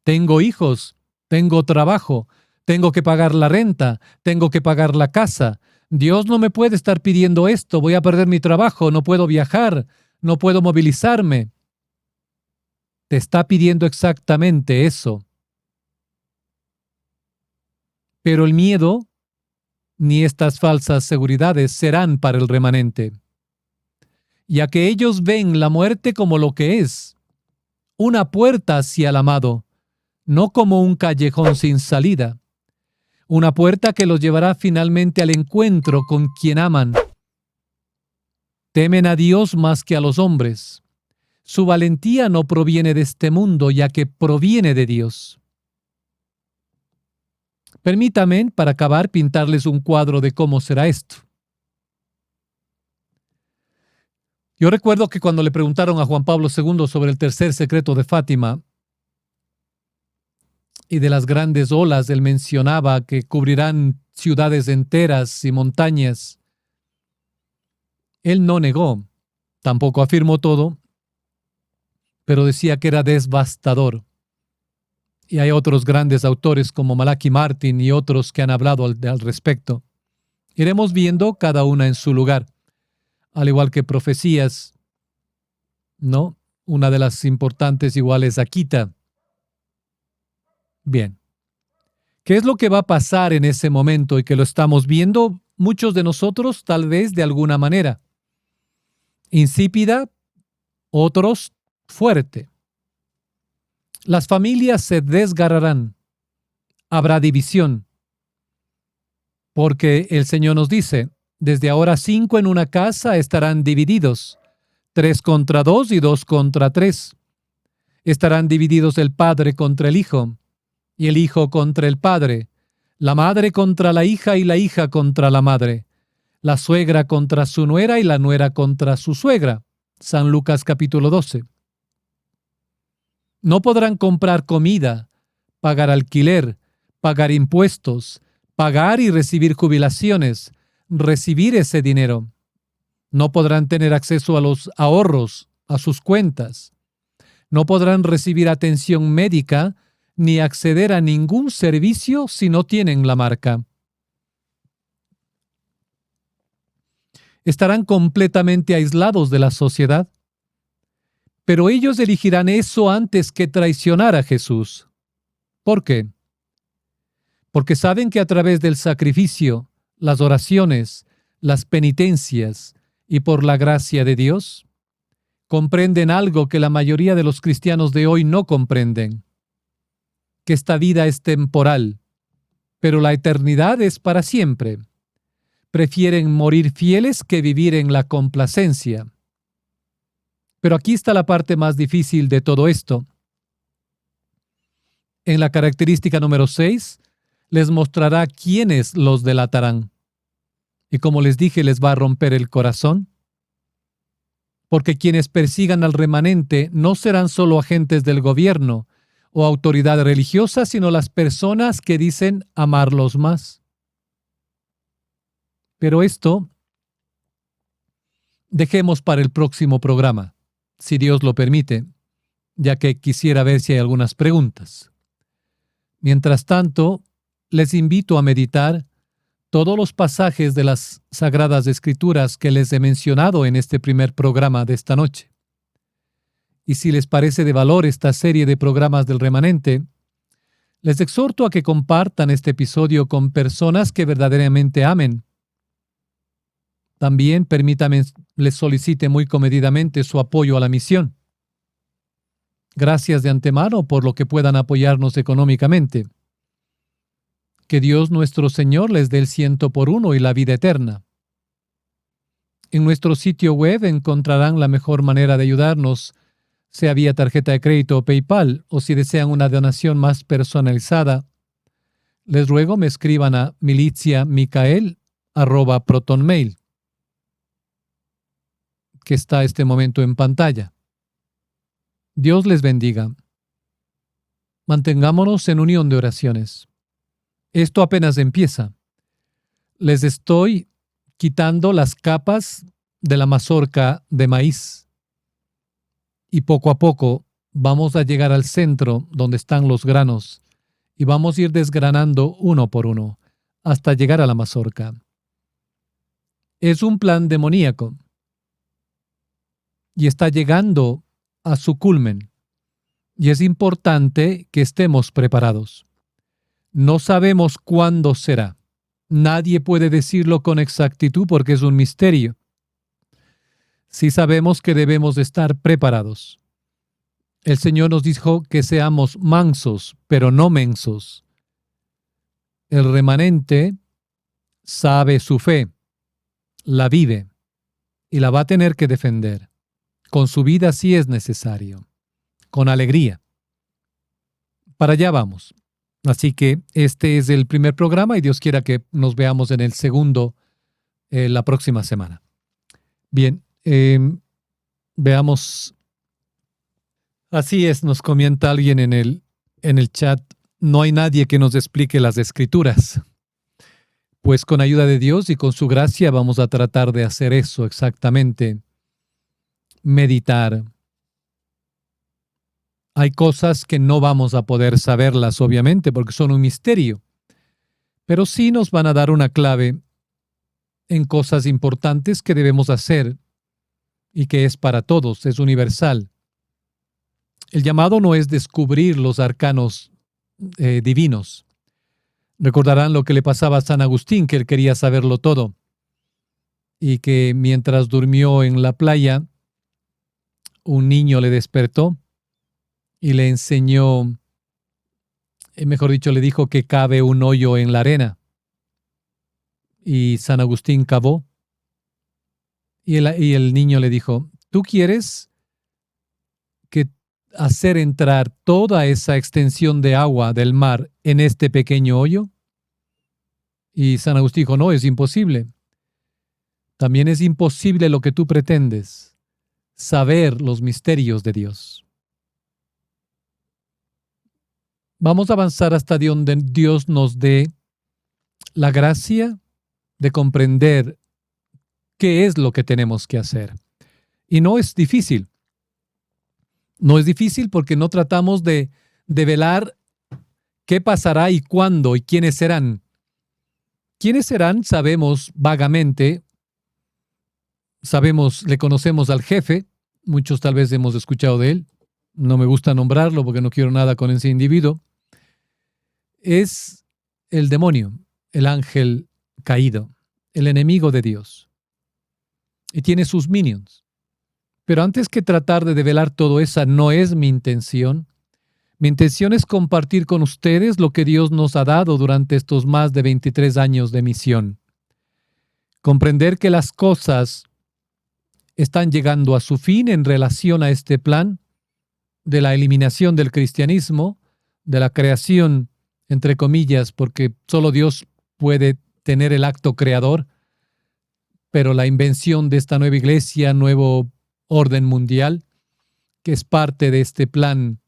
Tengo hijos, tengo trabajo, tengo que pagar la renta, tengo que pagar la casa. Dios no me puede estar pidiendo esto, voy a perder mi trabajo, no puedo viajar, no puedo movilizarme. Te está pidiendo exactamente eso. Pero el miedo ni estas falsas seguridades serán para el remanente, ya que ellos ven la muerte como lo que es, una puerta hacia el amado, no como un callejón sin salida, una puerta que los llevará finalmente al encuentro con quien aman. Temen a Dios más que a los hombres. Su valentía no proviene de este mundo, ya que proviene de Dios. Permítanme, para acabar, pintarles un cuadro de cómo será esto. Yo recuerdo que cuando le preguntaron a Juan Pablo II sobre el tercer secreto de Fátima y de las grandes olas, él mencionaba que cubrirán ciudades enteras y montañas. Él no negó, tampoco afirmó todo, pero decía que era devastador. Y hay otros grandes autores como Malachi Martin y otros que han hablado al respecto. Iremos viendo cada una en su lugar. Al igual que profecías, ¿no? Una de las importantes igual es Akita. Bien. ¿Qué es lo que va a pasar en ese momento y que lo estamos viendo muchos de nosotros tal vez de alguna manera? Insípida, otros fuerte. Las familias se desgarrarán. Habrá división. Porque el Señor nos dice, desde ahora 5 en una casa estarán divididos, 3 contra 2 y 2 contra 3. Estarán divididos el padre contra el hijo, y el hijo contra el padre, la madre contra la hija y la hija contra la madre, la suegra contra su nuera y la nuera contra su suegra. San Lucas capítulo 12. No podrán comprar comida, pagar alquiler, pagar impuestos, pagar y recibir jubilaciones, recibir ese dinero. No podrán tener acceso a los ahorros, a sus cuentas. No podrán recibir atención médica ni acceder a ningún servicio si no tienen la marca. Estarán completamente aislados de la sociedad. Pero ellos elegirán eso antes que traicionar a Jesús. ¿Por qué? Porque saben que a través del sacrificio, las oraciones, las penitencias y por la gracia de Dios, comprenden algo que la mayoría de los cristianos de hoy no comprenden, que esta vida es temporal, pero la eternidad es para siempre. Prefieren morir fieles que vivir en la complacencia. Pero aquí está la parte más difícil de todo esto. En la característica número 6, les mostrará quiénes los delatarán. Y como les dije, les va a romper el corazón. Porque quienes persigan al remanente no serán solo agentes del gobierno o autoridad religiosa, sino las personas que dicen amarlos más. Pero esto dejemos para el próximo programa, si Dios lo permite, ya que quisiera ver si hay algunas preguntas. Mientras tanto, les invito a meditar todos los pasajes de las Sagradas Escrituras que les he mencionado en este primer programa de esta noche. Y si les parece de valor esta serie de programas del remanente, les exhorto a que compartan este episodio con personas que verdaderamente amen. También permítanme les solicite muy comedidamente su apoyo a la misión. Gracias de antemano por lo que puedan apoyarnos económicamente. Que Dios nuestro Señor les dé el 100 por 1 y la vida eterna. En nuestro sitio web encontrarán la mejor manera de ayudarnos, sea vía tarjeta de crédito o PayPal, o si desean una donación más personalizada, les ruego me escriban a miliciamicael@protonmail, que está este momento en pantalla. Dios les bendiga. Mantengámonos en unión de oraciones. Esto apenas empieza. Les estoy quitando las capas de la mazorca de maíz. Y poco a poco vamos a llegar al centro donde están los granos y vamos a ir desgranando uno por uno hasta llegar a la mazorca. Es un plan demoníaco y está llegando a su culmen. Y es importante que estemos preparados. No sabemos cuándo será. Nadie puede decirlo con exactitud porque es un misterio. Sí sabemos que debemos estar preparados. El Señor nos dijo que seamos mansos, pero no mensos. El remanente sabe su fe, la vive y la va a tener que defender, con su vida si es necesario, con alegría. Para allá vamos. Así que este es el primer programa y Dios quiera que nos veamos en el segundo la próxima semana. Bien, veamos. Así es, nos comenta alguien en el chat, no hay nadie que nos explique las Escrituras. Pues con ayuda de Dios y con su gracia vamos a tratar de hacer eso exactamente. Meditar. Hay cosas que no vamos a poder saberlas, obviamente, porque son un misterio. Pero sí nos van a dar una clave en cosas importantes que debemos hacer y que es para todos, es universal. El llamado no es descubrir los arcanos divinos. Recordarán lo que le pasaba a San Agustín, que él quería saberlo todo. Y que mientras durmió en la playa, un niño le despertó y le enseñó, mejor dicho, le dijo que cabe un hoyo en la arena. Y San Agustín cavó. Y el niño le dijo, ¿tú quieres que hacer entrar toda esa extensión de agua del mar en este pequeño hoyo? Y San Agustín dijo, no, es imposible. También es imposible lo que tú pretendes, saber los misterios de Dios. Vamos a avanzar hasta donde Dios nos dé la gracia de comprender qué es lo que tenemos que hacer. Y no es difícil. No es difícil porque no tratamos de develar qué pasará y cuándo y quiénes serán. ¿Quiénes serán? Sabemos vagamente, le conocemos al jefe, muchos tal vez hemos escuchado de él, no me gusta nombrarlo porque no quiero nada con ese individuo. Es el demonio, el ángel caído, el enemigo de Dios. Y tiene sus minions. Pero antes que tratar de develar todo eso, no es mi intención. Mi intención es compartir con ustedes lo que Dios nos ha dado durante estos más de 23 años de misión. Comprender que las cosas están llegando a su fin en relación a este plan de la eliminación del cristianismo, de la creación, entre comillas, porque solo Dios puede tener el acto creador, pero la invención de esta nueva iglesia, nuevo orden mundial, que es parte de este plan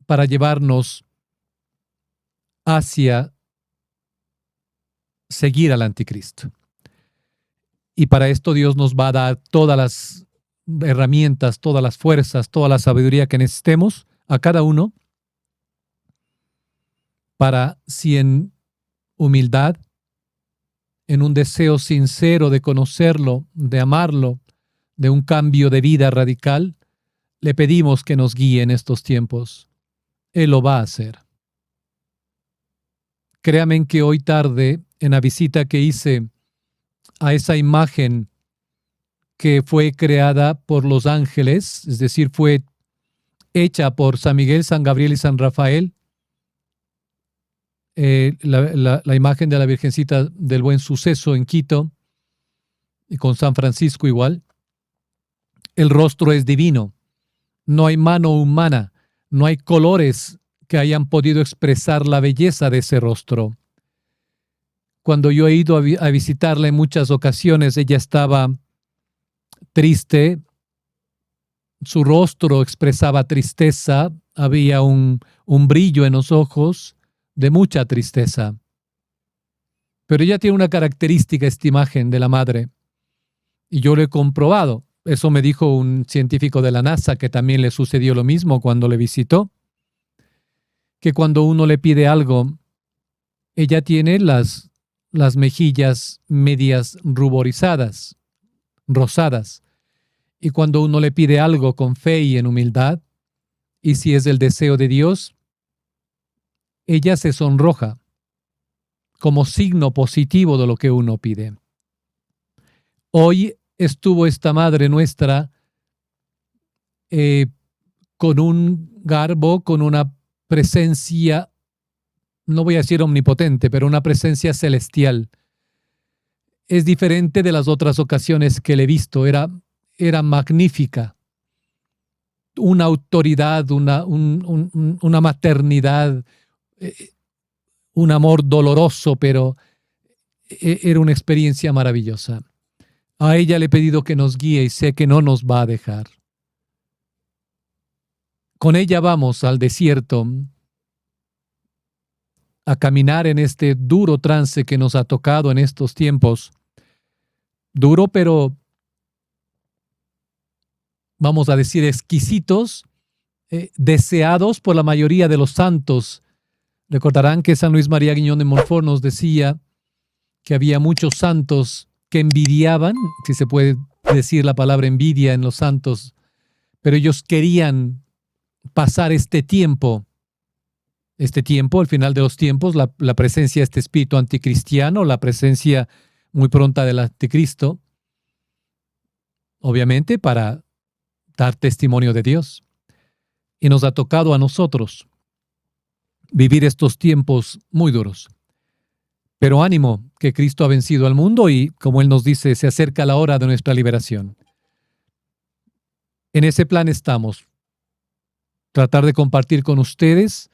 para llevarnos hacia seguir al anticristo. Y para esto Dios nos va a dar todas las herramientas, todas las fuerzas, toda la sabiduría que necesitemos a cada uno para, si en humildad, en un deseo sincero de conocerlo, de amarlo, de un cambio de vida radical, le pedimos que nos guíe en estos tiempos. Él lo va a hacer. Créanme que hoy tarde, en la visita que hice a esa imagen que fue creada por los ángeles, es decir, fue hecha por San Miguel, San Gabriel y San Rafael, la imagen de la Virgencita del Buen Suceso en Quito, y con San Francisco igual. El rostro es divino, no hay mano humana, no hay colores que hayan podido expresar la belleza de ese rostro. Cuando yo he ido a visitarla en muchas ocasiones, ella estaba triste, su rostro expresaba tristeza, había un brillo en los ojos de mucha tristeza. Pero ella tiene una característica, esta imagen de la madre, y yo lo he comprobado. Eso me dijo un científico de la NASA que también le sucedió lo mismo cuando le visitó, que cuando uno le pide algo, ella tiene las mejillas medias ruborizadas, rosadas. Y cuando uno le pide algo con fe y en humildad, y si es el deseo de Dios, ella se sonroja como signo positivo de lo que uno pide. Hoy estuvo esta Madre nuestra con un garbo, con una presencia, no voy a decir omnipotente, pero una presencia celestial. Es diferente de las otras ocasiones que le he visto, era magnífica. Una autoridad, una maternidad, un amor doloroso, pero era una experiencia maravillosa. A ella le he pedido que nos guíe y sé que no nos va a dejar. Con ella vamos al desierto a caminar en este duro trance que nos ha tocado en estos tiempos. Duro, pero vamos a decir exquisitos, deseados por la mayoría de los santos. Recordarán que San Luis María Guiñón de Montfort nos decía que había muchos santos que envidiaban, si se puede decir la palabra envidia en los santos, pero ellos querían pasar este tiempo, al final de los tiempos, la presencia de este espíritu anticristiano, la presencia muy pronta del anticristo, obviamente para dar testimonio de Dios. Y nos ha tocado a nosotros vivir estos tiempos muy duros. Pero ánimo, que Cristo ha vencido al mundo y, como Él nos dice, se acerca la hora de nuestra liberación. En ese plan estamos. Tratar de compartir con ustedes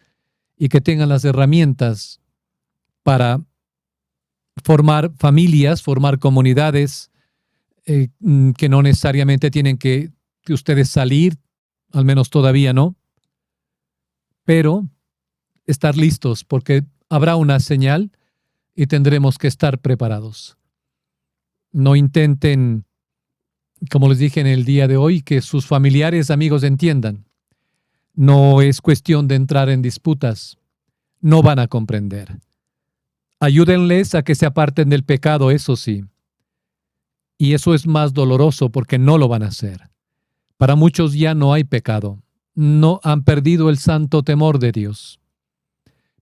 y que tengan las herramientas para formar familias, formar comunidades que no necesariamente tienen que ustedes salir, al menos todavía no, pero estar listos porque habrá una señal y tendremos que estar preparados. No intenten, como les dije en el día de hoy, que sus familiares, amigos entiendan. No es cuestión de entrar en disputas. No van a comprender. Ayúdenles a que se aparten del pecado, eso sí. Y eso es más doloroso porque no lo van a hacer. Para muchos ya no hay pecado. No han perdido el santo temor de Dios.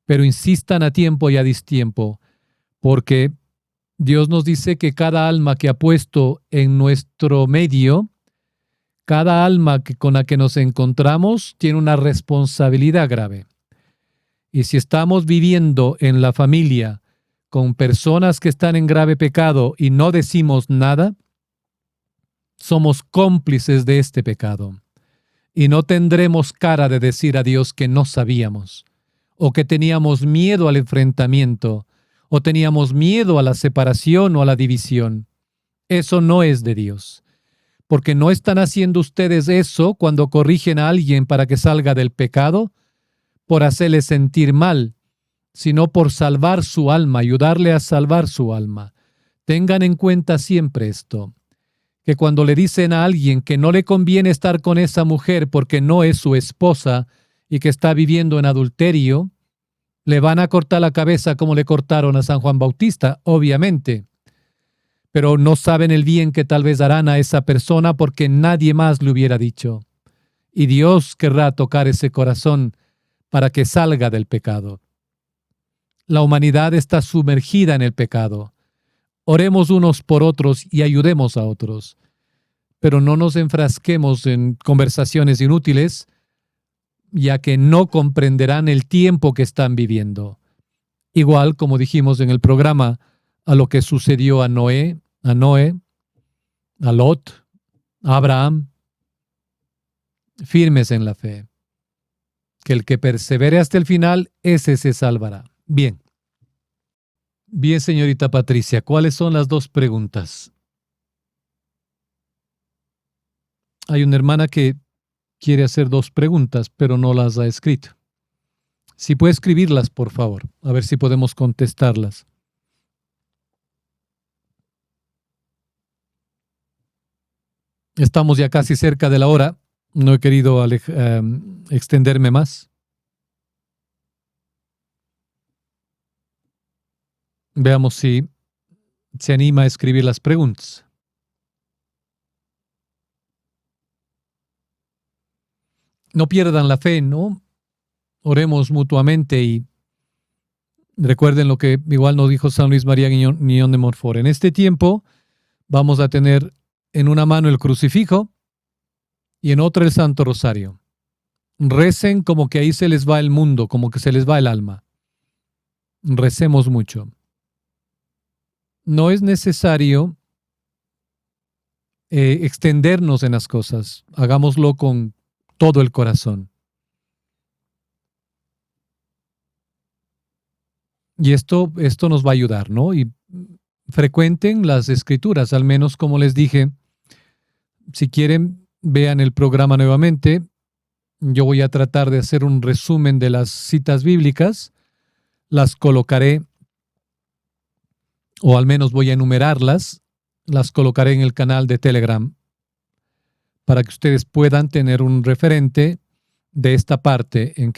Pero insistan a tiempo y a distiempo, porque Dios nos dice que cada alma que ha puesto en nuestro medio, cada alma con la que nos encontramos, tiene una responsabilidad grave. Y si estamos viviendo en la familia con personas que están en grave pecado y no decimos nada, somos cómplices de este pecado. Y no tendremos cara de decir a Dios que no sabíamos, o que teníamos miedo al enfrentamiento, o teníamos miedo a la separación o a la división. Eso no es de Dios. Porque no están haciendo ustedes eso cuando corrigen a alguien para que salga del pecado, por hacerle sentir mal, sino por salvar su alma, ayudarle a salvar su alma. Tengan en cuenta siempre esto, que cuando le dicen a alguien que no le conviene estar con esa mujer porque no es su esposa y que está viviendo en adulterio, le van a cortar la cabeza como le cortaron a San Juan Bautista, obviamente. Pero no saben el bien que tal vez harán a esa persona porque nadie más le hubiera dicho. Y Dios querrá tocar ese corazón para que salga del pecado. La humanidad está sumergida en el pecado. Oremos unos por otros y ayudemos a otros. Pero no nos enfrasquemos en conversaciones inútiles, ya que no comprenderán el tiempo que están viviendo. Igual, como dijimos en el programa, a lo que sucedió a Noé, a Lot, a Abraham. Firmes en la fe. Que el que persevere hasta el final, ese se salvará. Bien. Bien, señorita Patricia, ¿cuáles son las dos preguntas? Hay una hermana que quiere hacer dos preguntas, pero no las ha escrito. Si puede escribirlas, por favor, a ver si podemos contestarlas. Estamos ya casi cerca de la hora. No he querido extenderme más. Veamos si se anima a escribir las preguntas. No pierdan la fe, ¿no? Oremos mutuamente y recuerden lo que igual nos dijo San Luis María Griñón de Montfort. En este tiempo vamos a tener en una mano el crucifijo y en otra el Santo Rosario. Recen como que ahí se les va el mundo, como que se les va el alma. Recemos mucho. No es necesario extendernos en las cosas. Hagámoslo con todo el corazón. Y esto nos va a ayudar, ¿no? Y frecuenten las escrituras, al menos como les dije. Si quieren, vean el programa nuevamente. Yo voy a tratar de hacer un resumen de las citas bíblicas. Las colocaré, o al menos voy a enumerarlas. Las colocaré en el canal de Telegram para que ustedes puedan tener un referente de esta parte, en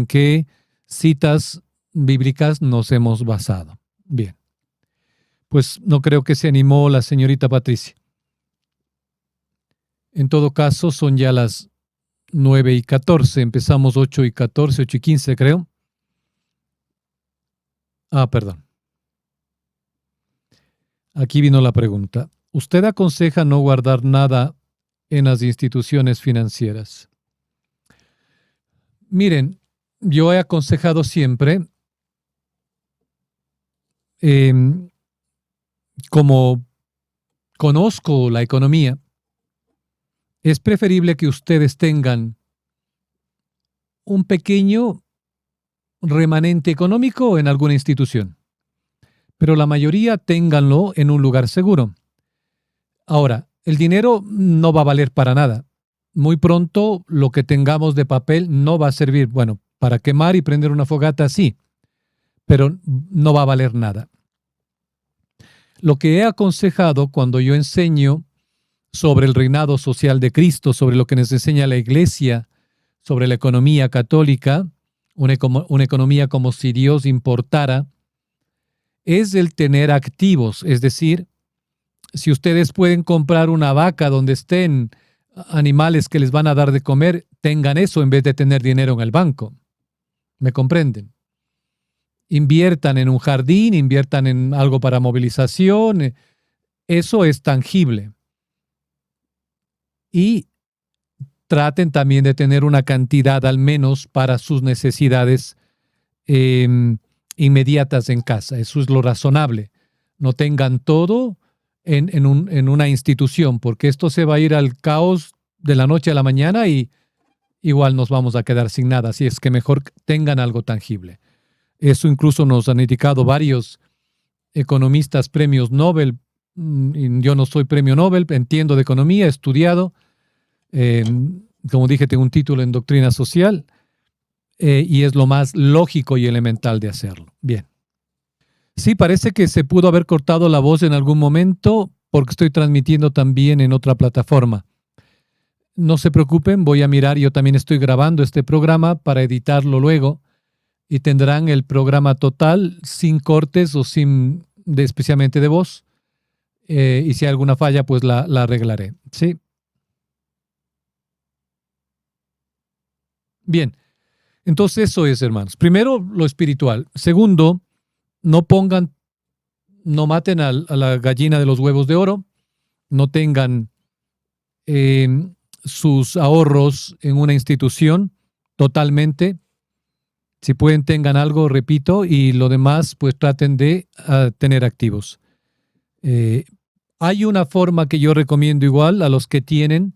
qué citas bíblicas nos hemos basado. Bien. Pues no creo que se animó la señorita Patricia. En todo caso, son ya las 9:14. Empezamos 8:14, 8:15, creo. Perdón. Aquí vino la pregunta. ¿Usted aconseja no guardar nada en las instituciones financieras? Miren, yo he aconsejado siempre, como conozco la economía, es preferible que ustedes tengan un pequeño remanente económico en alguna institución, pero la mayoría ténganlo en un lugar seguro. Ahora, el dinero no va a valer para nada. Muy pronto lo que tengamos de papel no va a servir, bueno, para quemar y prender una fogata, sí, pero no va a valer nada. Lo que he aconsejado cuando yo enseño sobre el reinado social de Cristo, sobre lo que nos enseña la Iglesia, sobre la economía católica, una economía como si Dios importara, es el tener activos, es decir, si ustedes pueden comprar una vaca donde estén animales que les van a dar de comer, tengan eso en vez de tener dinero en el banco. ¿Me comprenden? Inviertan en un jardín, inviertan en algo para movilización. Eso es tangible. Y traten también de tener una cantidad al menos para sus necesidades inmediatas en casa. Eso es lo razonable. No tengan todo en una institución, porque esto se va a ir al caos de la noche a la mañana y igual nos vamos a quedar sin nada. Así es que mejor tengan algo tangible. Eso incluso nos han indicado varios economistas premios Nobel. Yo no soy premio Nobel, entiendo de economía, he estudiado. Como dije, tengo un título en doctrina social y es lo más lógico y elemental de hacerlo. Bien. Sí, parece que se pudo haber cortado la voz en algún momento porque estoy transmitiendo también en otra plataforma. No se preocupen, voy a mirar, yo también estoy grabando este programa para editarlo luego y tendrán el programa total sin cortes o sin, especialmente de voz. Y si hay alguna falla, pues la arreglaré. ¿Sí? Bien, entonces eso es, hermanos. Primero, lo espiritual. Segundo, no maten a la gallina de los huevos de oro, no tengan sus ahorros en una institución totalmente. Si pueden, tengan algo, repito, y lo demás, pues traten de tener activos. Hay una forma que yo recomiendo igual a los que tienen,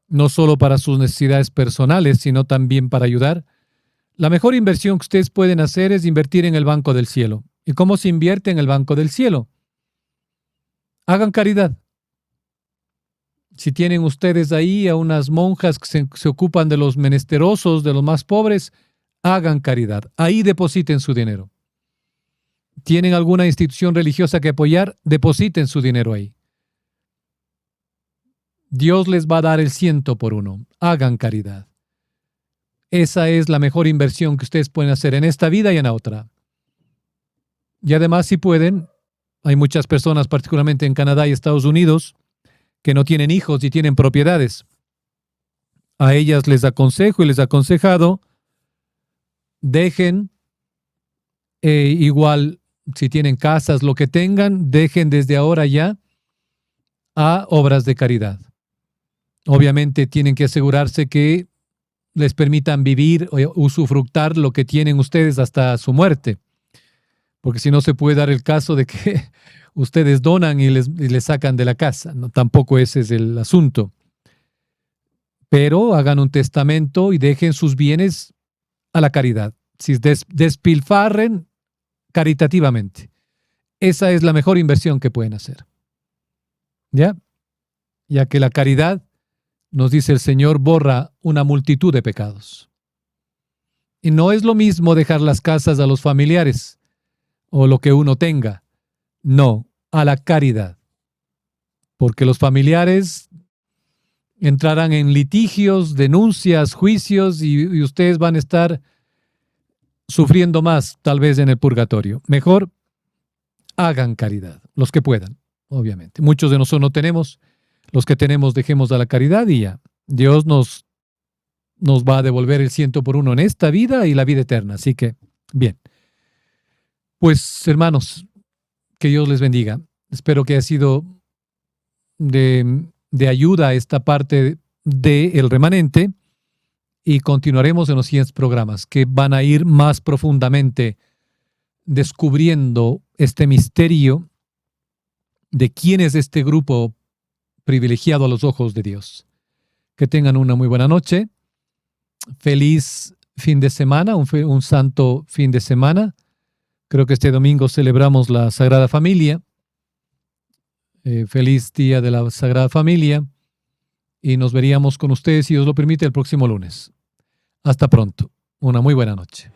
no solo para sus necesidades personales, sino también para ayudar. La mejor inversión que ustedes pueden hacer es invertir en el Banco del Cielo. ¿Y cómo se invierte en el Banco del Cielo? Hagan caridad. Si tienen ustedes ahí a unas monjas que se ocupan de los menesterosos, de los más pobres, hagan caridad. Ahí depositen su dinero. ¿Tienen alguna institución religiosa que apoyar? Depositen su dinero ahí. Dios les va a dar el 100%. Hagan caridad. Esa es la mejor inversión que ustedes pueden hacer en esta vida y en la otra. Y además, si pueden, hay muchas personas, particularmente en Canadá y Estados Unidos, que no tienen hijos y tienen propiedades. A ellas les aconsejo y les he aconsejado, dejen igual, si tienen casas, lo que tengan, dejen desde ahora ya a obras de caridad. Obviamente tienen que asegurarse que les permitan vivir o usufructar lo que tienen ustedes hasta su muerte. Porque si no se puede dar el caso de que ustedes donan y les sacan de la casa. No, tampoco ese es el asunto. Pero hagan un testamento y dejen sus bienes a la caridad. Si despilfarren caritativamente. Esa es la mejor inversión que pueden hacer. ¿Ya? Ya que la caridad, nos dice el Señor, borra una multitud de pecados. Y no es lo mismo dejar las casas a los familiares o lo que uno tenga. No, a la caridad. Porque los familiares entrarán en litigios, denuncias, juicios y ustedes van a estar sufriendo más, tal vez en el purgatorio. Mejor hagan caridad, los que puedan, obviamente. Muchos de nosotros no tenemos, los que tenemos dejemos a la caridad y ya. Dios nos va a devolver el 100% en esta vida y la vida eterna. Así que, bien. Pues, hermanos, que Dios les bendiga. Espero que haya sido de ayuda a esta parte del remanente y continuaremos en los siguientes programas que van a ir más profundamente descubriendo este misterio de quién es este grupo privilegiado a los ojos de Dios. Que tengan una muy buena noche. Feliz fin de semana, un santo fin de semana. Creo que este domingo celebramos la Sagrada Familia. Feliz día de la Sagrada Familia. Y nos veríamos con ustedes, si Dios lo permite, el próximo lunes. Hasta pronto. Una muy buena noche.